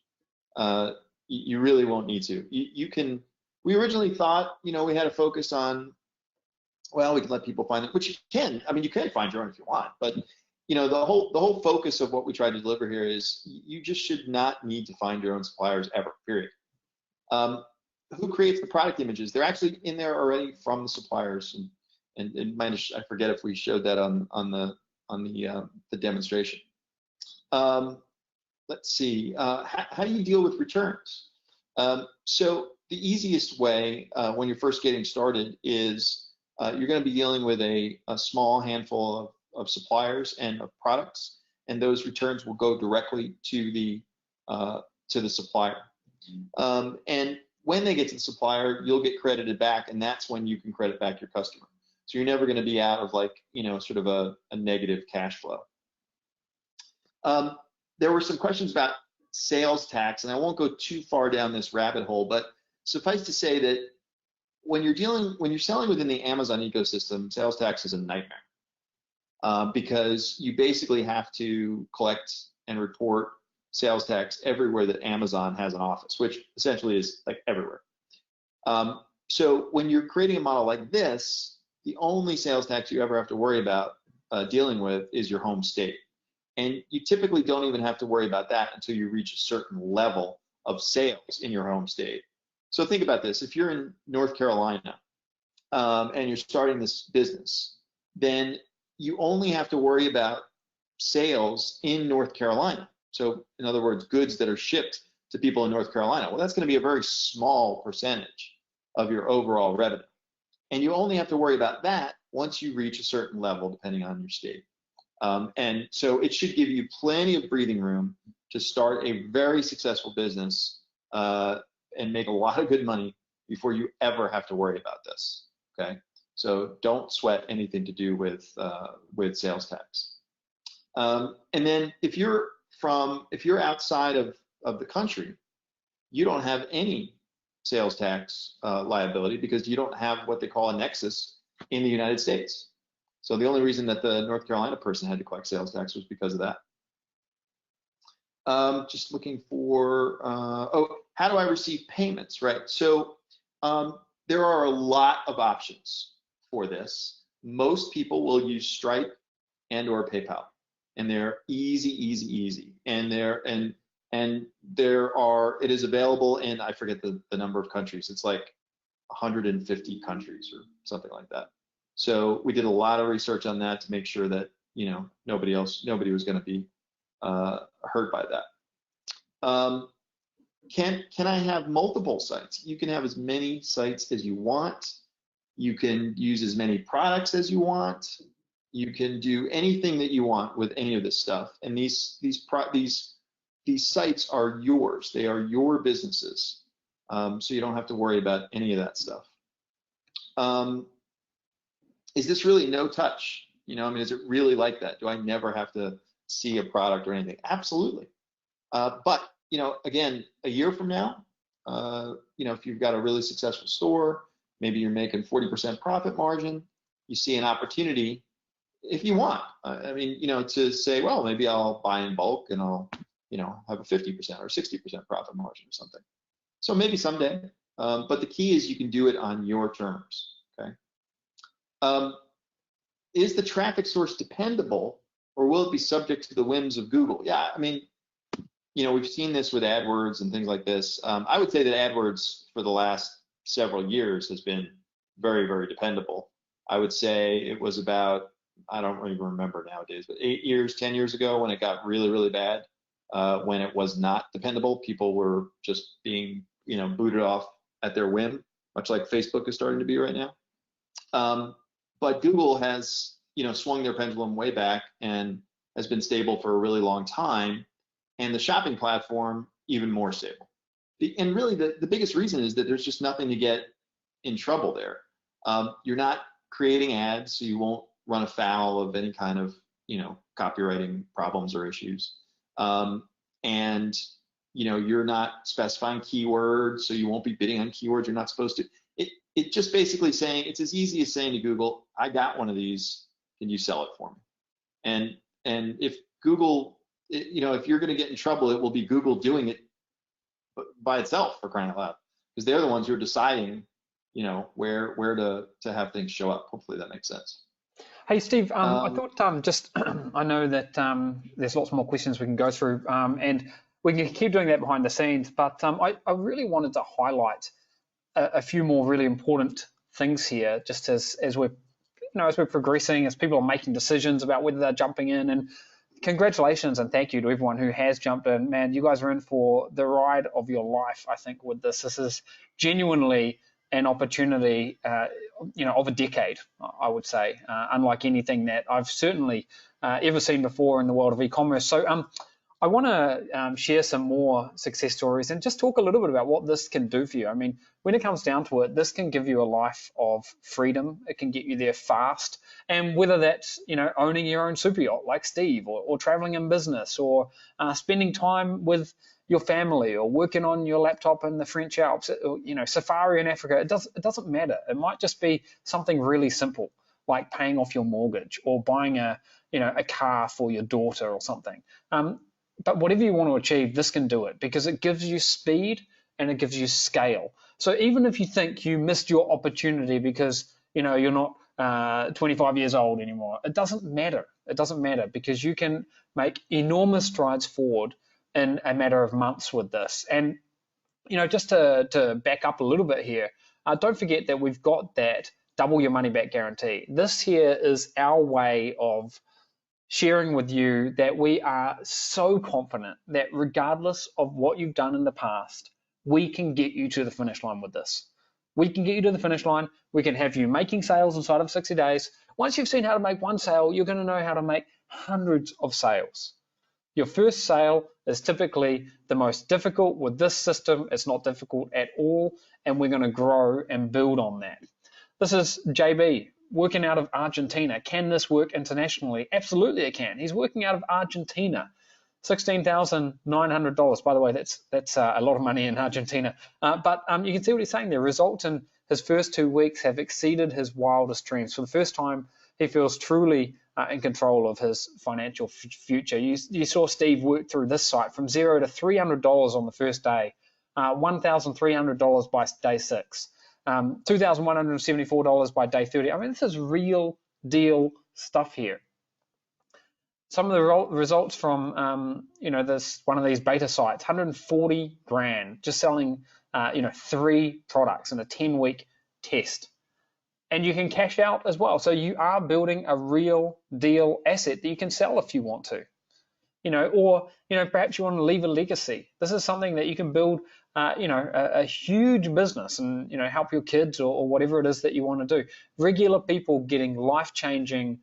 You really won't need to. You can. We originally thought, you know, we had a focus on, well, we can let people find it, which you can. I mean, you can find your own if you want, but you know, the whole focus of what we try to deliver here is you just should not need to find your own suppliers ever. Period. Who creates the product images? They're actually in there already from the suppliers, and I forget if we showed that on the demonstration. Let's see. How do you deal with returns? So the easiest way when you're first getting started is you're going to be dealing with a small handful of suppliers and of products, and those returns will go directly to the supplier. And when they get to the supplier, you'll get credited back, and that's when you can credit back your customer. So you're never going to be out of, like, you know, sort of a negative cash flow. There were some questions about sales tax, and I won't go too far down this rabbit hole, but suffice to say that when you're selling within the Amazon ecosystem, sales tax is a nightmare because you basically have to collect and report sales tax everywhere that Amazon has an office, which essentially is like everywhere. So when you're creating a model like this, the only sales tax you ever have to worry about dealing with is your home state. And you typically don't even have to worry about that until you reach a certain level of sales in your home state. So think about this. If you're in North Carolina and you're starting this business, then you only have to worry about sales in North Carolina. So in other words, goods that are shipped to people in North Carolina. Well, that's going to be a very small percentage of your overall revenue. And you only have to worry about that once you reach a certain level, depending on your state. And so it should give you plenty of breathing room to start a very successful business and make a lot of good money before you ever have to worry about this. Okay, so don't sweat anything to do with sales tax. And then if you're outside of the country, you don't have any sales tax liability because you don't have what they call a nexus in the United States. So the only reason that the North Carolina person had to collect sales tax was because of that. Just looking for, how do I receive payments, right? So there are a lot of options for this. Most people will use Stripe and or PayPal, and they're easy. And it is available in, I forget the number of countries. It's like 150 countries or something like that. So we did a lot of research on that to make sure that, you know, nobody was going to be hurt by that. Can I have multiple sites? You can have as many sites as you want. You can use as many products as you want. You can do anything that you want with any of this stuff. And these sites are yours. They are your businesses. So you don't have to worry about any of that stuff. Is this really no touch? You know, I mean, is it really like that? Do I never have to see a product or anything? Absolutely. But, you know, again, a year from now, you know, if you've got a really successful store, maybe you're making 40% profit margin, you see an opportunity, if you want, I mean, you know, to say, well, maybe I'll buy in bulk and I'll, you know, have a 50% or 60% profit margin or something. So maybe someday, but the key is you can do it on your terms, okay? Is the traffic source dependable, or will it be subject to the whims of Google? Yeah, I mean, you know, we've seen this with AdWords and things like this. I would say that AdWords for the last several years has been very, very dependable. I would say it was about I don't even remember nowadays, but 8 years, 10 years ago when it got really, really bad, when it was not dependable, people were just being, booted off at their whim, much like Facebook is starting to be right now. But Google has, swung their pendulum way back and has been stable for a really long time, and the shopping platform even more stable. And really, the biggest reason is that there's just nothing to get in trouble there. You're not creating ads, so you won't run afoul of any kind of, copywriting problems or issues. And you're not specifying keywords, so you won't be bidding on keywords you're not supposed to. It just basically saying, it's as easy as saying to Google, I got one of these, can you sell it for me? And if Google, if you're going to get in trouble, it will be Google doing it by itself, for crying out loud, because they're the ones who are deciding, where to have things show up. Hopefully that makes sense. Hey, Steve, I thought just, I know that there's lots more questions we can go through, and we can keep doing that behind the scenes, but I really wanted to highlight a few more really important things here, just as we're, as we're progressing, as people are making decisions about whether they're jumping in. And congratulations and thank you to everyone who has jumped in. Man, you guys are in for the ride of your life, I think, with this. This is genuinely an opportunity, of a decade, I would say, unlike anything that I've certainly ever seen before in the world of e-commerce. So I want to share some more success stories and just talk a little bit about what this can do for you. I mean, when it comes down to it, this can give you a life of freedom. It can get you there fast. And whether that's, owning your own super yacht like Steve, or traveling in business, or spending time with your family, or working on your laptop in the French Alps, or, safari in Africa, it doesn't matter. It might just be something really simple, like paying off your mortgage or buying a car for your daughter or something. But whatever you want to achieve, this can do it, because it gives you speed and it gives you scale. So even if you think you missed your opportunity because you're not 25 years old anymore, it doesn't matter. It doesn't matter, because you can make enormous strides forward in a matter of months with this. And just to back up a little bit here, don't forget that we've got that double your money back guarantee. This here is our way of sharing with you that we are so confident that regardless of what you've done in the past, we can get you to the finish line with this. We can get you to the finish line. We can have you making sales inside of 60 days. Once you've seen how to make one sale, you're going to know how to make hundreds of sales. Your first sale is typically the most difficult. With this system, it's not difficult at all, and we're going to grow and build on that. This is JB working out of Argentina. Can this work internationally? Absolutely it can. He's working out of Argentina. $16,900. By the way, that's a lot of money in Argentina. But you can see what he's saying there. Results in his first 2 weeks have exceeded his wildest dreams. For the first time, he feels truly in control of his financial future. You saw Steve work through this site from $0 to $300 on the first day, $1,300 by day 6. $2,174 by day 30. I mean, this is real deal stuff here. Some of the results from, this one of these beta sites, 140 grand, just selling, 3 products in a 10-week test. And you can cash out as well. So you are building a real deal asset that you can sell if you want to. Or perhaps you want to leave a legacy. This is something that you can build, a huge business and, help your kids or whatever it is that you want to do. Regular people getting life-changing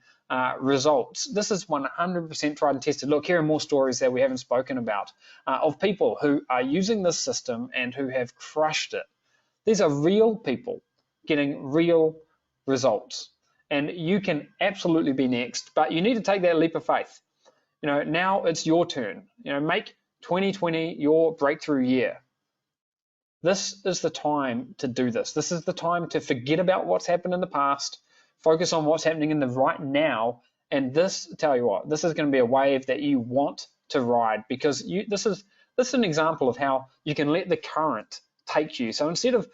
results. This is 100% tried and tested. Look, here are more stories that we haven't spoken about of people who are using this system and who have crushed it. These are real people getting real results. And you can absolutely be next, but you need to take that leap of faith. Now it's your turn. Make 2020 your breakthrough year. This is the time to do this. This is the time to forget about what's happened in the past, focus on what's happening in the right now. And this, tell you what, this is going to be a wave that you want to ride, because this is an example of how you can let the current take you. So instead of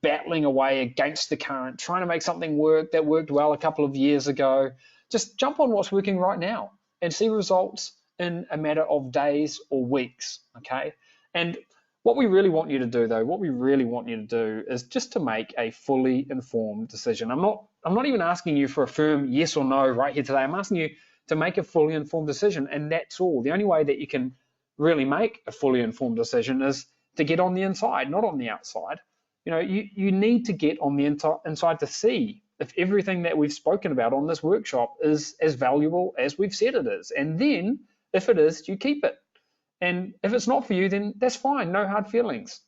battling away against the current, trying to make something work that worked well a couple of years ago, just jump on what's working right now and see results in a matter of days or weeks, okay? And What we really want you to do, though, what we really want you to do is just to make a fully informed decision. I'm not even asking you for a firm yes or no right here today. I'm asking you to make a fully informed decision, and that's all. The only way that you can really make a fully informed decision is to get on the inside, not on the outside. You need to get on the inside to see if everything that we've spoken about on this workshop is as valuable as we've said it is. And then, if it is, you keep it. And if it's not for you, then that's fine, no hard feelings.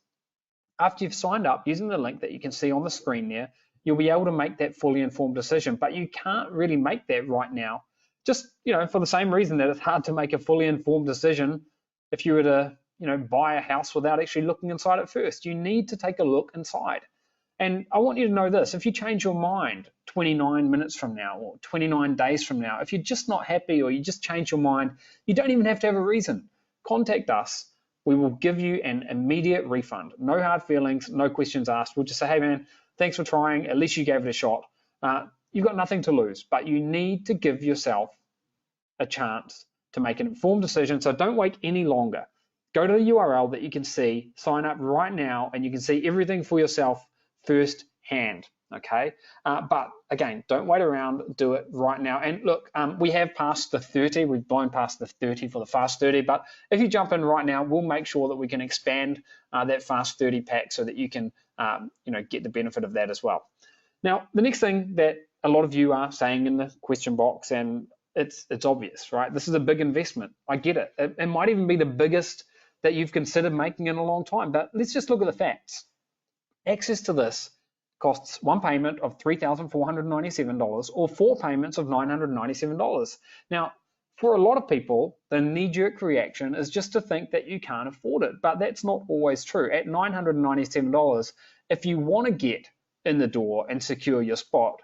After you've signed up using the link that you can see on the screen there, you'll be able to make that fully informed decision, but you can't really make that right now. Just, for the same reason that it's hard to make a fully informed decision if you were to, buy a house without actually looking inside it first. You need to take a look inside. And I want you to know this: if you change your mind 29 minutes from now or 29 days from now, if you're just not happy or you just change your mind, you don't even have to have a reason. Contact us. We will give you an immediate refund. No hard feelings, no questions asked. We'll just say, hey man, thanks for trying. At least you gave it a shot. You've got nothing to lose, but you need to give yourself a chance to make an informed decision. So don't wait any longer. Go to the URL that you can see, sign up right now, and you can see everything for yourself firsthand. Okay, but again, don't wait around, do it right now. And look, we have passed the 30, we've blown past the 30 for the Fast 30, but if you jump in right now, we'll make sure that we can expand that Fast 30 pack so that you can get the benefit of that as well. Now, the next thing that a lot of you are saying in the question box, and it's obvious, right? This is a big investment. I get it. It might even be the biggest that you've considered making in a long time, but let's just look at the facts. Access to this costs one payment of $3,497 or 4 payments of $997. Now, for a lot of people, the knee-jerk reaction is just to think that you can't afford it, but that's not always true. At $997, if you want to get in the door and secure your spot,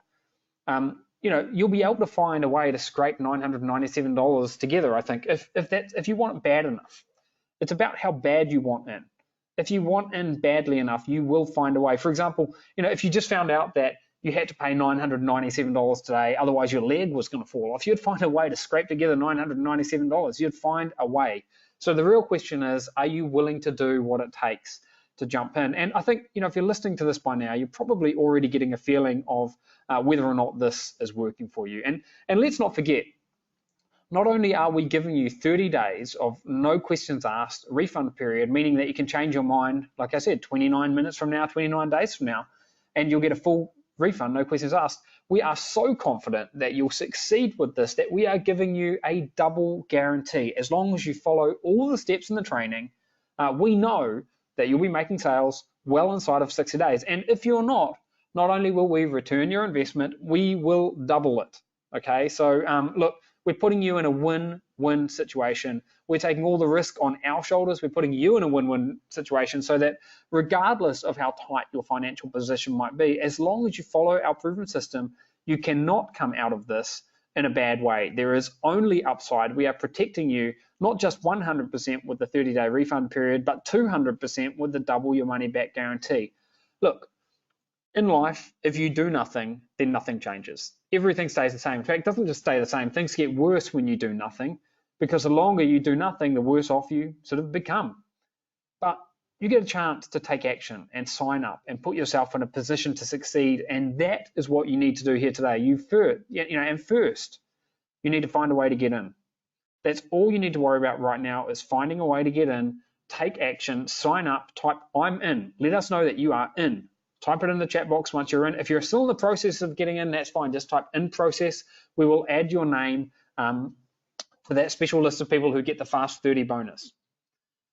you'll be able to find a way to scrape $997 together, I think, if you want it bad enough. It's about how bad you want in. If you want in badly enough, you will find a way. For example, if you just found out that you had to pay $997 today, otherwise your leg was going to fall off, you'd find a way to scrape together $997. You'd find a way. So the real question is, are you willing to do what it takes to jump in? And I think, if you're listening to this by now, you're probably already getting a feeling of whether or not this is working for you. And let's not forget, not only are we giving you 30 days of no questions asked refund period, meaning that you can change your mind, like I said, 29 minutes from now, 29 days from now, and you'll get a full refund, no questions asked. We are so confident that you'll succeed with this that we are giving you a double guarantee. As long as you follow all the steps in the training, we know that you'll be making sales well inside of 60 days. And if you're not only will we return your investment, we will double it. Okay, so look, we're putting you in a win-win situation. We're taking all the risk on our shoulders. We're putting you in a win-win situation so that regardless of how tight your financial position might be, as long as you follow our proven system, you cannot come out of this in a bad way. There is only upside. We are protecting you not just 100% with the 30-day refund period, but 200% with the double your money back guarantee. Look, in life, if you do nothing, then nothing changes. Everything stays the same. In fact, it doesn't just stay the same. Things get worse when you do nothing, because the longer you do nothing, the worse off you sort of become. But you get a chance to take action and sign up and put yourself in a position to succeed, and that is what you need to do here today. First, you need to find a way to get in. That's all you need to worry about right now, is finding a way to get in, take action, sign up, type "I'm in." Let us know that you are in. Type it in the chat box once you're in. If you're still in the process of getting in, that's fine. Just type "in process." We will add your name for that special list of people who get the Fast 30 bonus.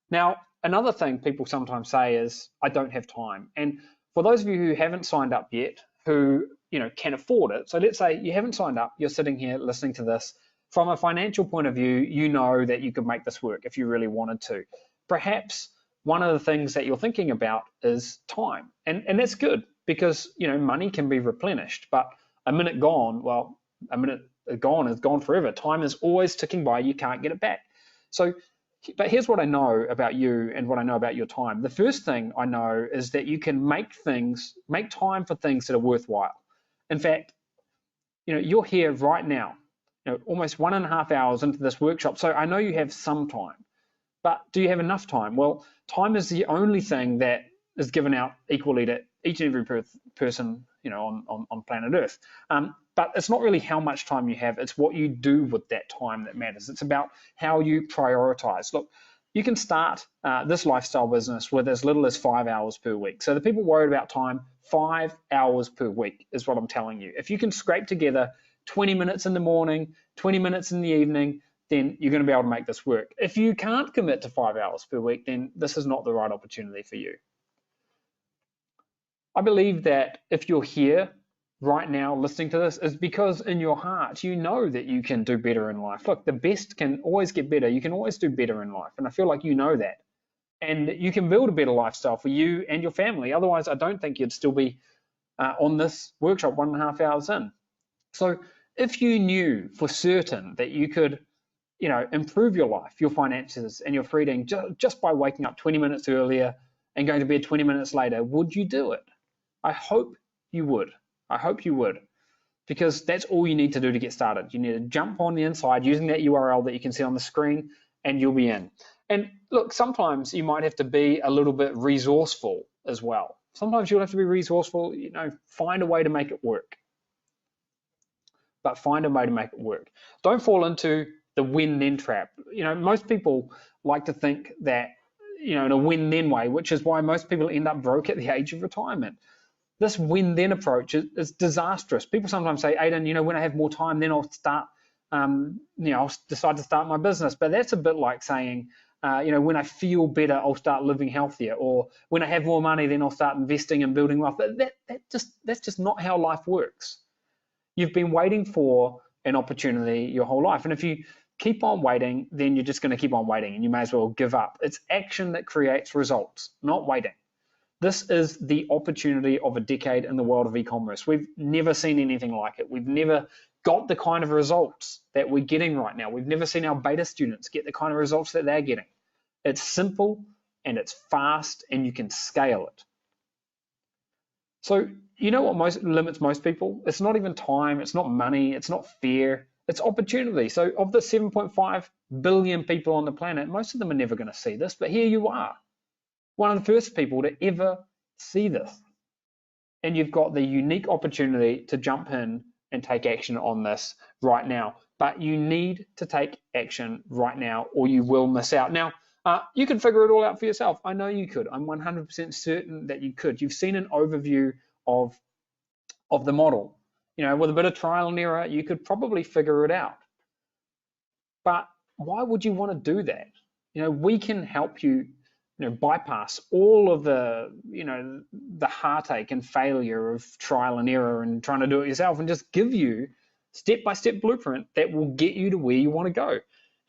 Now, another thing people sometimes say is, I don't have time. And for those of you who haven't signed up yet, who can afford it, so let's say you haven't signed up, you're sitting here listening to this. From a financial point of view, you know that you could make this work if you really wanted to. Perhaps one of the things that you're thinking about is time. And that's good, because money can be replenished, but a minute gone, well, a minute gone is gone forever. Time is always ticking by. You can't get it back. So, but here's what I know about you and what I know about your time. The first thing I know is that you can make time for things that are worthwhile. In fact, you're here right now, almost 1.5 hours into this workshop. So I know you have some time. But do you have enough time? Well, time is the only thing that is given out equally to each and every person, on planet Earth. But it's not really how much time you have, it's what you do with that time that matters. It's about how you prioritize. Look, you can start this lifestyle business with as little as 5 hours per week. So the people worried about time, 5 hours per week is what I'm telling you. If you can scrape together 20 minutes in the morning, 20 minutes in the evening, then you're going to be able to make this work. If you can't commit to 5 hours per week, then this is not the right opportunity for you. I believe that if you're here right now listening to this, is because in your heart you know that you can do better in life. Look, the best can always get better. You can always do better in life, and I feel like you know that. And you can build a better lifestyle for you and your family. Otherwise, I don't think you'd still be on this workshop 1.5 hours in. So if you knew for certain that you could improve your life, your finances, and your freedom just by waking up 20 minutes earlier and going to bed 20 minutes later, would you do it? I hope you would. I hope you would, because that's all you need to do to get started. You need to jump on the inside using that URL that you can see on the screen, and you'll be in. And look, sometimes you might have to be a little bit resourceful as well. Sometimes you'll have to be resourceful, find a way to make it work. But find a way to make it work. Don't fall into the win-then trap. Most people like to think that, in a win-then way, which is why most people end up broke at the age of retirement. This win-then approach is disastrous. People sometimes say, Aidan, when I have more time, then I'll start, I'll decide to start my business. But that's a bit like saying, when I feel better, I'll start living healthier. Or when I have more money, then I'll start investing and building wealth. That's just not how life works. You've been waiting for an opportunity your whole life. And if you keep on waiting, then you're just going to keep on waiting, and you may as well give up. It's action that creates results, not waiting. This is the opportunity of a decade in the world of e-commerce. We've never seen anything like it. We've never got the kind of results that we're getting right now. We've never seen our beta students get the kind of results that they're getting. It's simple and it's fast, and you can scale it. So you know what limits most people? It's not even time, it's not money, it's not fear, it's opportunity. So of the 7.5 billion people on the planet, most of them are never going to see this, but here you are. One of the first people to ever see this. And you've got the unique opportunity to jump in and take action on this right now. But you need to take action right now, or you will miss out. Now, you can figure it all out for yourself. I know you could. I'm 100% certain that you could. You've seen an overview of the model. With a bit of trial and error, you could probably figure it out. But why would you want to do that? We can help you bypass all of the heartache and failure of trial and error and trying to do it yourself, and just give you step-by-step blueprint that will get you to where you want to go,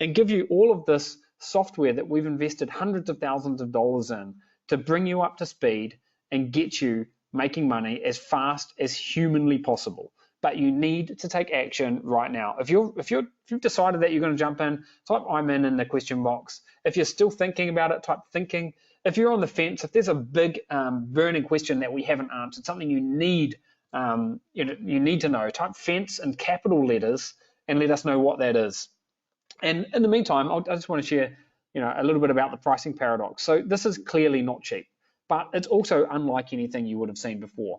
and give you all of this software that we've invested hundreds of thousands of dollars in to bring you up to speed and get you making money as fast as humanly possible. But you need to take action right now. If you've decided that you're going to jump in, type I'm in the question box. If you're still thinking about it, type thinking. If you're on the fence, if there's a big burning question that we haven't answered, something you need to know, type fence in capital letters and let us know what that is. And in the meantime, I just want to share a little bit about the pricing paradox. So this is clearly not cheap, but it's also unlike anything you would have seen before.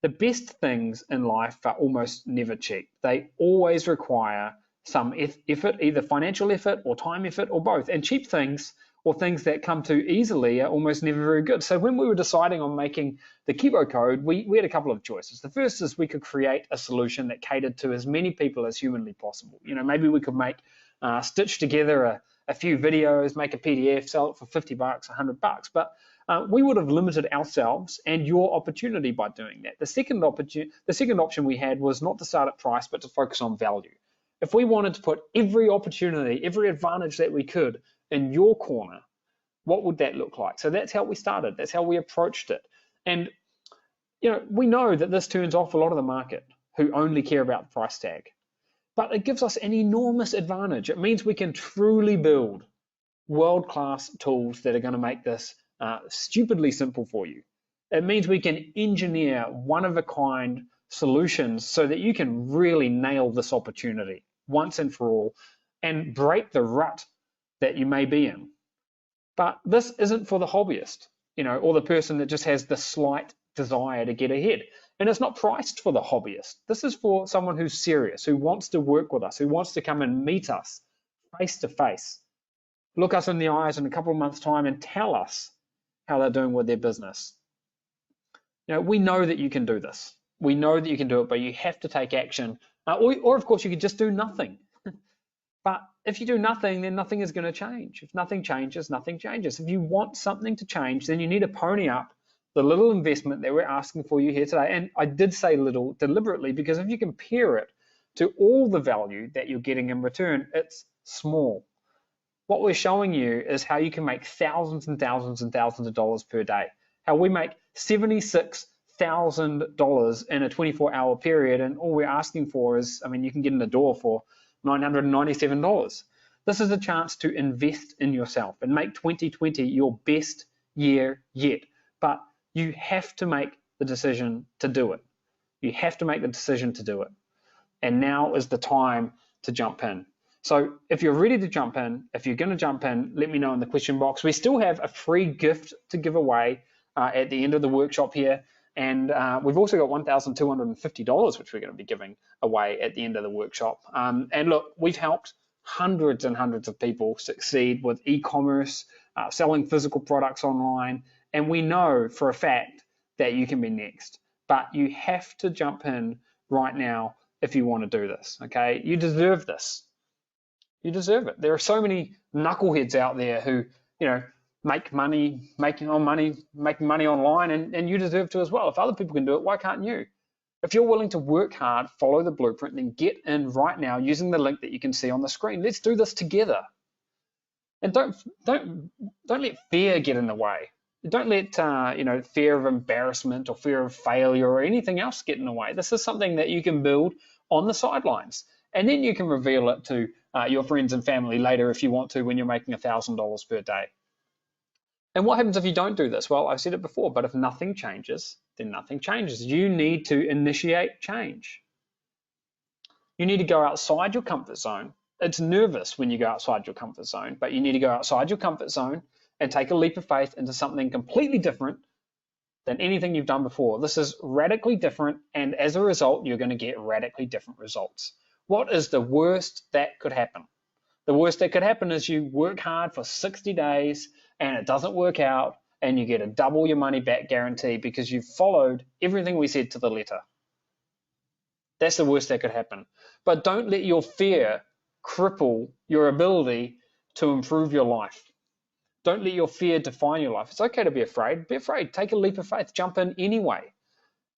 The best things in life are almost never cheap. They always require some effort, either financial effort or time effort or both. And cheap things, or things that come too easily, are almost never very good. So when we were deciding on making the Kibo code, we had a couple of choices. The first is we could create a solution that catered to as many people as humanly possible. Maybe we could stitch together a few videos, make a PDF, sell it for $50, $100. But we would have limited ourselves and your opportunity by doing that. The second option we had was not to start at price, but to focus on value. If we wanted to put every opportunity, every advantage that we could in your corner, what would that look like? So that's how we started. That's how we approached it. And we know that this turns off a lot of the market who only care about the price tag. But it gives us an enormous advantage. It means we can truly build world-class tools that are going to make this stupidly simple for you. It means we can engineer one-of-a-kind solutions so that you can really nail this opportunity once and for all and break the rut that you may be in. But this isn't for the hobbyist, or the person that just has the slight desire to get ahead. And it's not priced for the hobbyist. This is for someone who's serious, who wants to work with us, who wants to come and meet us face to face, look us in the eyes in a couple of months' time and tell us how they're doing with their business. We know that you can do this. We know that you can do it, but you have to take action. Or of course, you could just do nothing. But if you do nothing, then nothing is going to change. If nothing changes, nothing changes. If you want something to change, then you need to pony up the little investment that we're asking for you here today. And I did say little deliberately, because if you compare it to all the value that you're getting in return, it's small. What we're showing you is how you can make thousands and thousands and thousands of dollars per day. How we make $76,000 in a 24-hour period, and all we're asking for is, you can get in the door for $997. This is a chance to invest in yourself and make 2020 your best year yet. But you have to make the decision to do it. You have to make the decision to do it. And now is the time to jump in. So if you're ready to jump in, if you're going to jump in, let me know in the question box. We still have a free gift to give away at the end of the workshop here. And we've also got $1,250, which we're going to be giving away at the end of the workshop. And look, we've helped hundreds and hundreds of people succeed with e-commerce, selling physical products online. And we know for a fact that you can be next. But you have to jump in right now if you want to do this, okay? You deserve this. You deserve it. There are so many knuckleheads out there who, make money, making money online, and you deserve to as well. If other people can do it, why can't you? If you're willing to work hard, follow the blueprint, then get in right now using the link that you can see on the screen. Let's do this together. And don't let fear get in the way. Don't let fear of embarrassment or fear of failure or anything else get in the way. This is something that you can build on the sidelines, and then you can reveal it to your friends and family later if you want to, when you're making $1,000 per day. And what happens if you don't do this? Well, I've said it before, but if nothing changes, then nothing changes. You need to initiate change. You need to go outside your comfort zone. It's nervous when you go outside your comfort zone, but you need to go outside your comfort zone and take a leap of faith into something completely different than anything you've done before. This is radically different, and as a result, you're going to get radically different results. What is the worst that could happen? The worst that could happen is you work hard for 60 days and it doesn't work out, and you get a double your money back guarantee because you've followed everything we said to the letter. That's the worst that could happen. But don't let your fear cripple your ability to improve your life. Don't let your fear define your life. It's okay to be afraid. Be afraid. Take a leap of faith. Jump in anyway.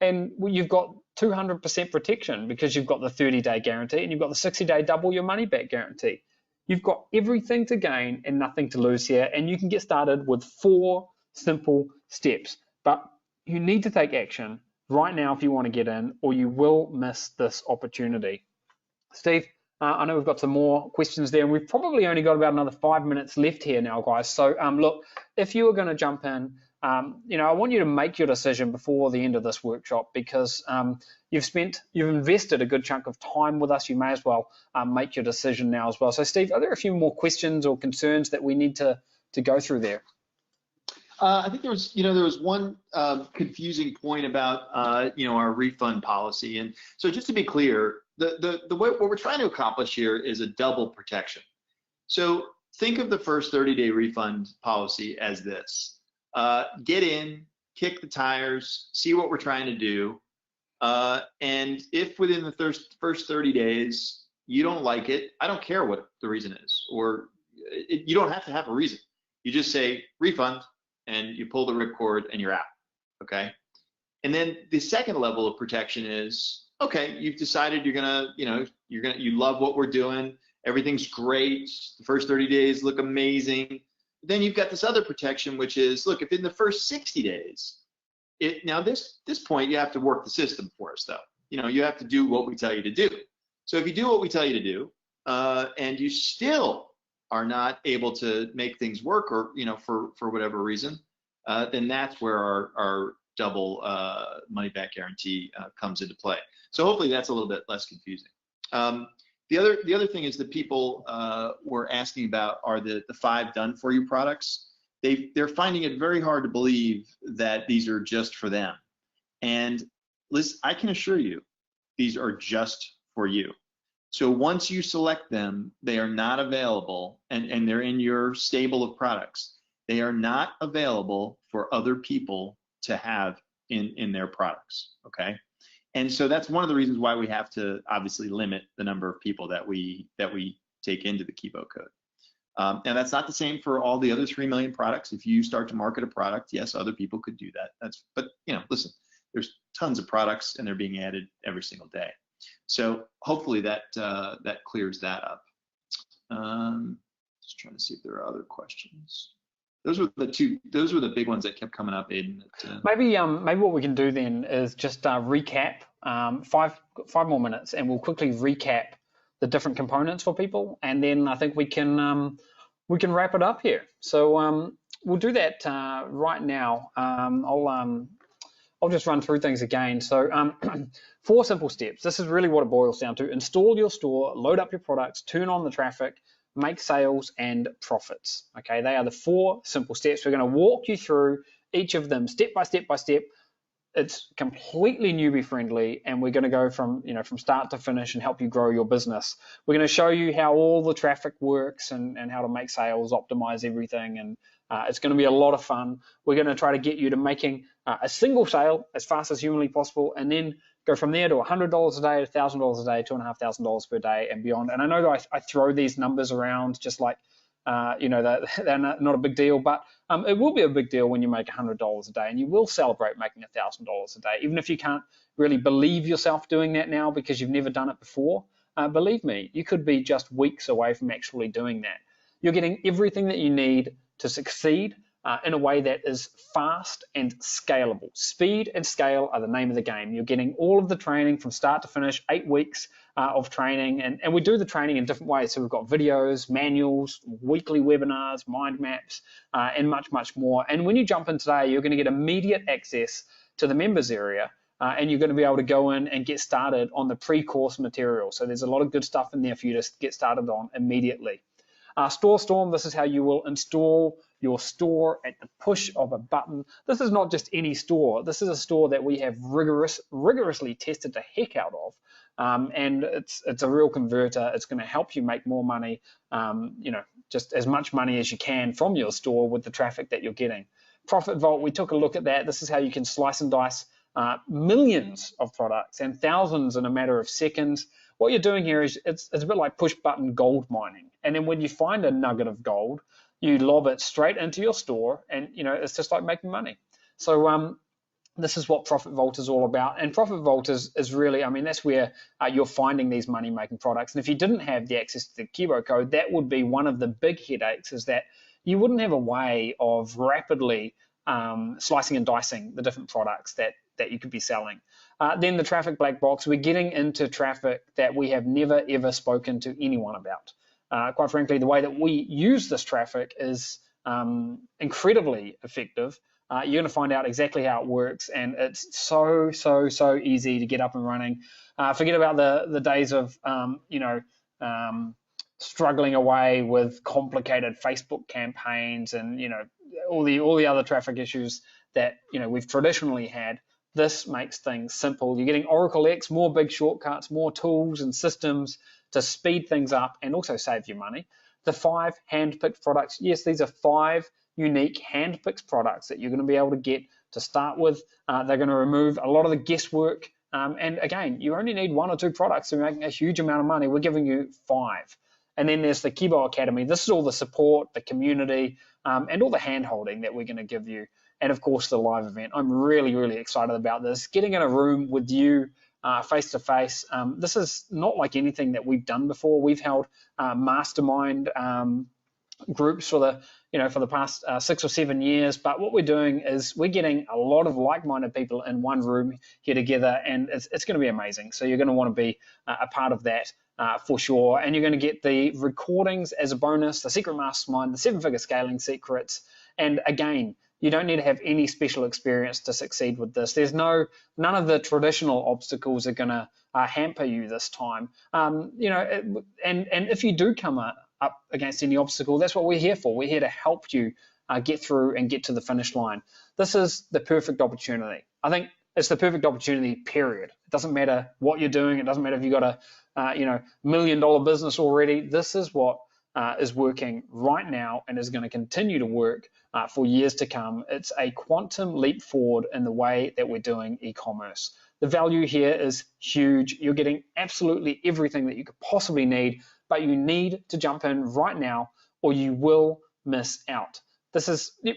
And you've got 200% protection because you've got the 30-day guarantee and you've got the 60-day double your money back guarantee. You've got everything to gain and nothing to lose here, and you can get started with 4 simple steps. But you need to take action right now if you want to get in, or you will miss this opportunity. Steve, I know we've got some more questions there, and we've probably only got about another 5 minutes left here now, guys. So look, if you are going to jump in, I want you to make your decision before the end of this workshop, because you've invested a good chunk of time with us. You may as well make your decision now as well. So Steve, are there a few more questions or concerns that we need to go through there? I think there was one confusing point about our refund policy. And so just to be clear, the way what we're trying to accomplish here is a double protection. So think of the first 30-day refund policy as this. Get in, kick the tires, see what we're trying to do. And if within the first 30 days you don't like it, I don't care what the reason is, or you don't have to have a reason. You just say refund and you pull the ripcord and you're out, okay? And then the second level of protection is, okay, you've decided you love what we're doing, everything's great, the first 30 days look amazing. Then you've got this other protection, which is, look, if in the first 60 days, now this point you have to work the system for us though. You have to do what we tell you to do. So if you do what we tell you to do, and you still are not able to make things work, or for whatever reason, then that's where our double money back guarantee comes into play. So hopefully that's a little bit less confusing. The other thing is that people were asking about are the 5 done for you products. they're finding it very hard to believe that these are just for them. And listen, I can assure you, these are just for you. So once you select them, they are not available, and they're in your stable of products. They are not available for other people to have in their products, okay? And so that's one of the reasons why we have to obviously limit the number of people that we take into the Kibo code. And that's not the same for all the other 3 million products. If you start to market a product, yes, other people could do that. But you know, listen, there's tons of products and they're being added every single day. So hopefully that that clears that up. Just trying to see if there are other questions. Those were the big ones that kept coming up, Aiden. Maybe what we can do then is just recap 5 more minutes, and we'll quickly recap the different components for people, and then I think we can wrap it up here. So we'll do that right now. I'll just run through things again. So 4 simple steps. This is really what it boils down to. Install your store, load up your products, turn on the traffic, make sales, and profits. Okay, they are the 4 simple steps. We're going to walk you through each of them step by step by step. It's completely newbie friendly, and we're going to go from start to finish and help you grow your business. We're going to show you how all the traffic works and how to make sales, optimize everything, and it's going to be a lot of fun. We're going to try to get you to making a single sale as fast as humanly possible, and then go from there to $100 a day, $1,000 a day, $2,500 per day, and beyond. And I know that I throw these numbers around just like they're not a big deal, but it will be a big deal when you make $100 a day, and you will celebrate making $1,000 a day, even if you can't really believe yourself doing that now because you've never done it before. Believe me, you could be just weeks away from actually doing that. You're getting everything that you need to succeed in a way that is fast and scalable. Speed and scale are the name of the game. You're getting all of the training from start to finish, 8 weeks of training, and we do the training in different ways. So we've got videos, manuals, weekly webinars, mind maps, and much, much more. And when you jump in today, you're going to get immediate access to the members area, and you're going to be able to go in and get started on the pre-course material. So there's a lot of good stuff in there for you to get started on immediately. Store Storm, this is how you will install your store at the push of a button. This is not just any store. This is a store that we have rigorously tested the heck out of, and it's a real converter. It's going to help you make more money, just as much money as you can from your store with the traffic that you're getting. Profit Vault, we took a look at that. This is how you can slice and dice millions of products and thousands in a matter of seconds. What you're doing here is it's a bit like push button gold mining. And then when you find a nugget of gold, you lob it straight into your store, and it's just like making money. So this is what Profit Vault is all about. And Profit Vault is really, that's where you're finding these money-making products. And if you didn't have the access to the Kibo code, that would be one of the big headaches, is that you wouldn't have a way of rapidly slicing and dicing the different products that you could be selling. Then the traffic black box, we're getting into traffic that we have never, ever spoken to anyone about. Quite frankly, the way that we use this traffic is incredibly effective. You're going to find out exactly how it works, and it's so easy to get up and running. Forget about the days of struggling away with complicated Facebook campaigns and all the other traffic issues that we've traditionally had. This makes things simple. You're getting Oracle X, more big shortcuts, more tools and systems to speed things up and also save you money. The 5 hand-picked products. Yes, these are 5 unique hand-picked products that you're going to be able to get to start with. They're going to remove a lot of the guesswork. And again, you only need 1 or 2 products to make a huge amount of money. We're giving you 5. And then there's the Kibo Academy. This is all the support, the community, and all the hand-holding that we're going to give you. And of course, the live event. I'm really, really excited about this. Getting in a room with you face to face. This is not like anything that we've done before. We've held mastermind groups for the past 6 or 7 years. But what we're doing is we're getting a lot of like-minded people in one room here together, and it's going to be amazing. So you're going to want to be a part of that for sure. And you're going to get the recordings as a bonus, the Secret Mastermind, the 7-figure scaling secrets, and again, you don't need to have any special experience to succeed with this. There's none of the traditional obstacles are going to hamper you this time. And if you do come up against any obstacle, that's what we're here for. We're here to help you get through and get to the finish line. This is the perfect opportunity. I think it's the perfect opportunity, period. It doesn't matter what you're doing. It doesn't matter if you've got a $1 million business already. This is what is working right now and is going to continue to work for years to come. It's a quantum leap forward in the way that we're doing e-commerce. The value here is huge. You're getting absolutely everything that you could possibly need, but you need to jump in right now or you will miss out.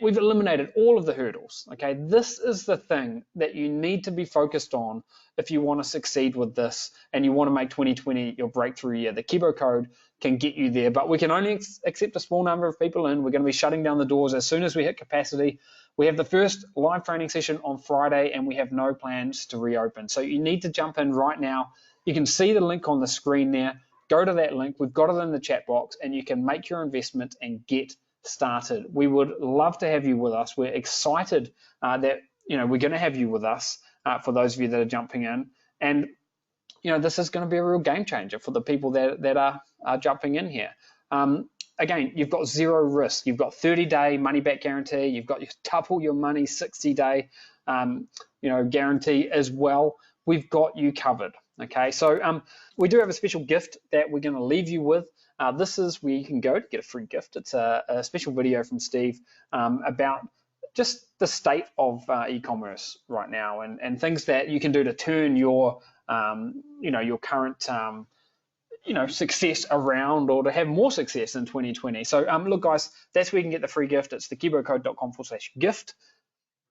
We've eliminated all of the hurdles. Okay, this is the thing that you need to be focused on if you want to succeed with this and you want to make 2020 your breakthrough year. The Kibo code can get you there, but we can only accept a small number of people in. We're going to be shutting down the doors as soon as we hit capacity. We have the first live training session on Friday and we have no plans to reopen. So you need to jump in right now. You can see the link on the screen there. Go to that link. We've got it in the chat box and you can make your investment and get started. We would love to have you with us. We're excited that we're going to have you with us for those of you that are jumping in, and this is going to be a real game changer for the people that are jumping in here. Again, you've got zero risk. You've got 30-day money back guarantee. You've got double your money 60-day guarantee as well. We've got you covered. Okay, so we do have a special gift that we're going to leave you with. This is where you can go to get a free gift. It's a special video from Steve about just the state of e-commerce right now and things that you can do to turn your your current success around or to have more success in 2020. So look, guys, that's where you can get the free gift. It's thekibocode.com/gift.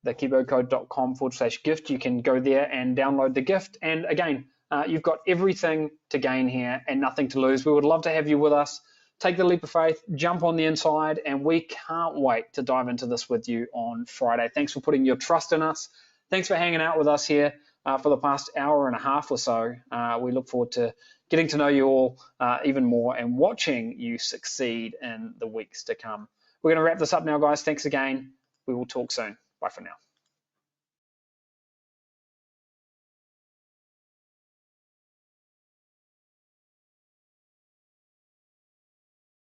thekibocode.com/gift. You can go there and download the gift. And again, you've got everything to gain here and nothing to lose. We would love to have you with us. Take the leap of faith, jump on the inside, and we can't wait to dive into this with you on Friday. Thanks for putting your trust in us. Thanks for hanging out with us here for the past hour and a half or so. We look forward to getting to know you all even more and watching you succeed in the weeks to come. We're going to wrap this up now, guys. Thanks again. We will talk soon. Bye for now.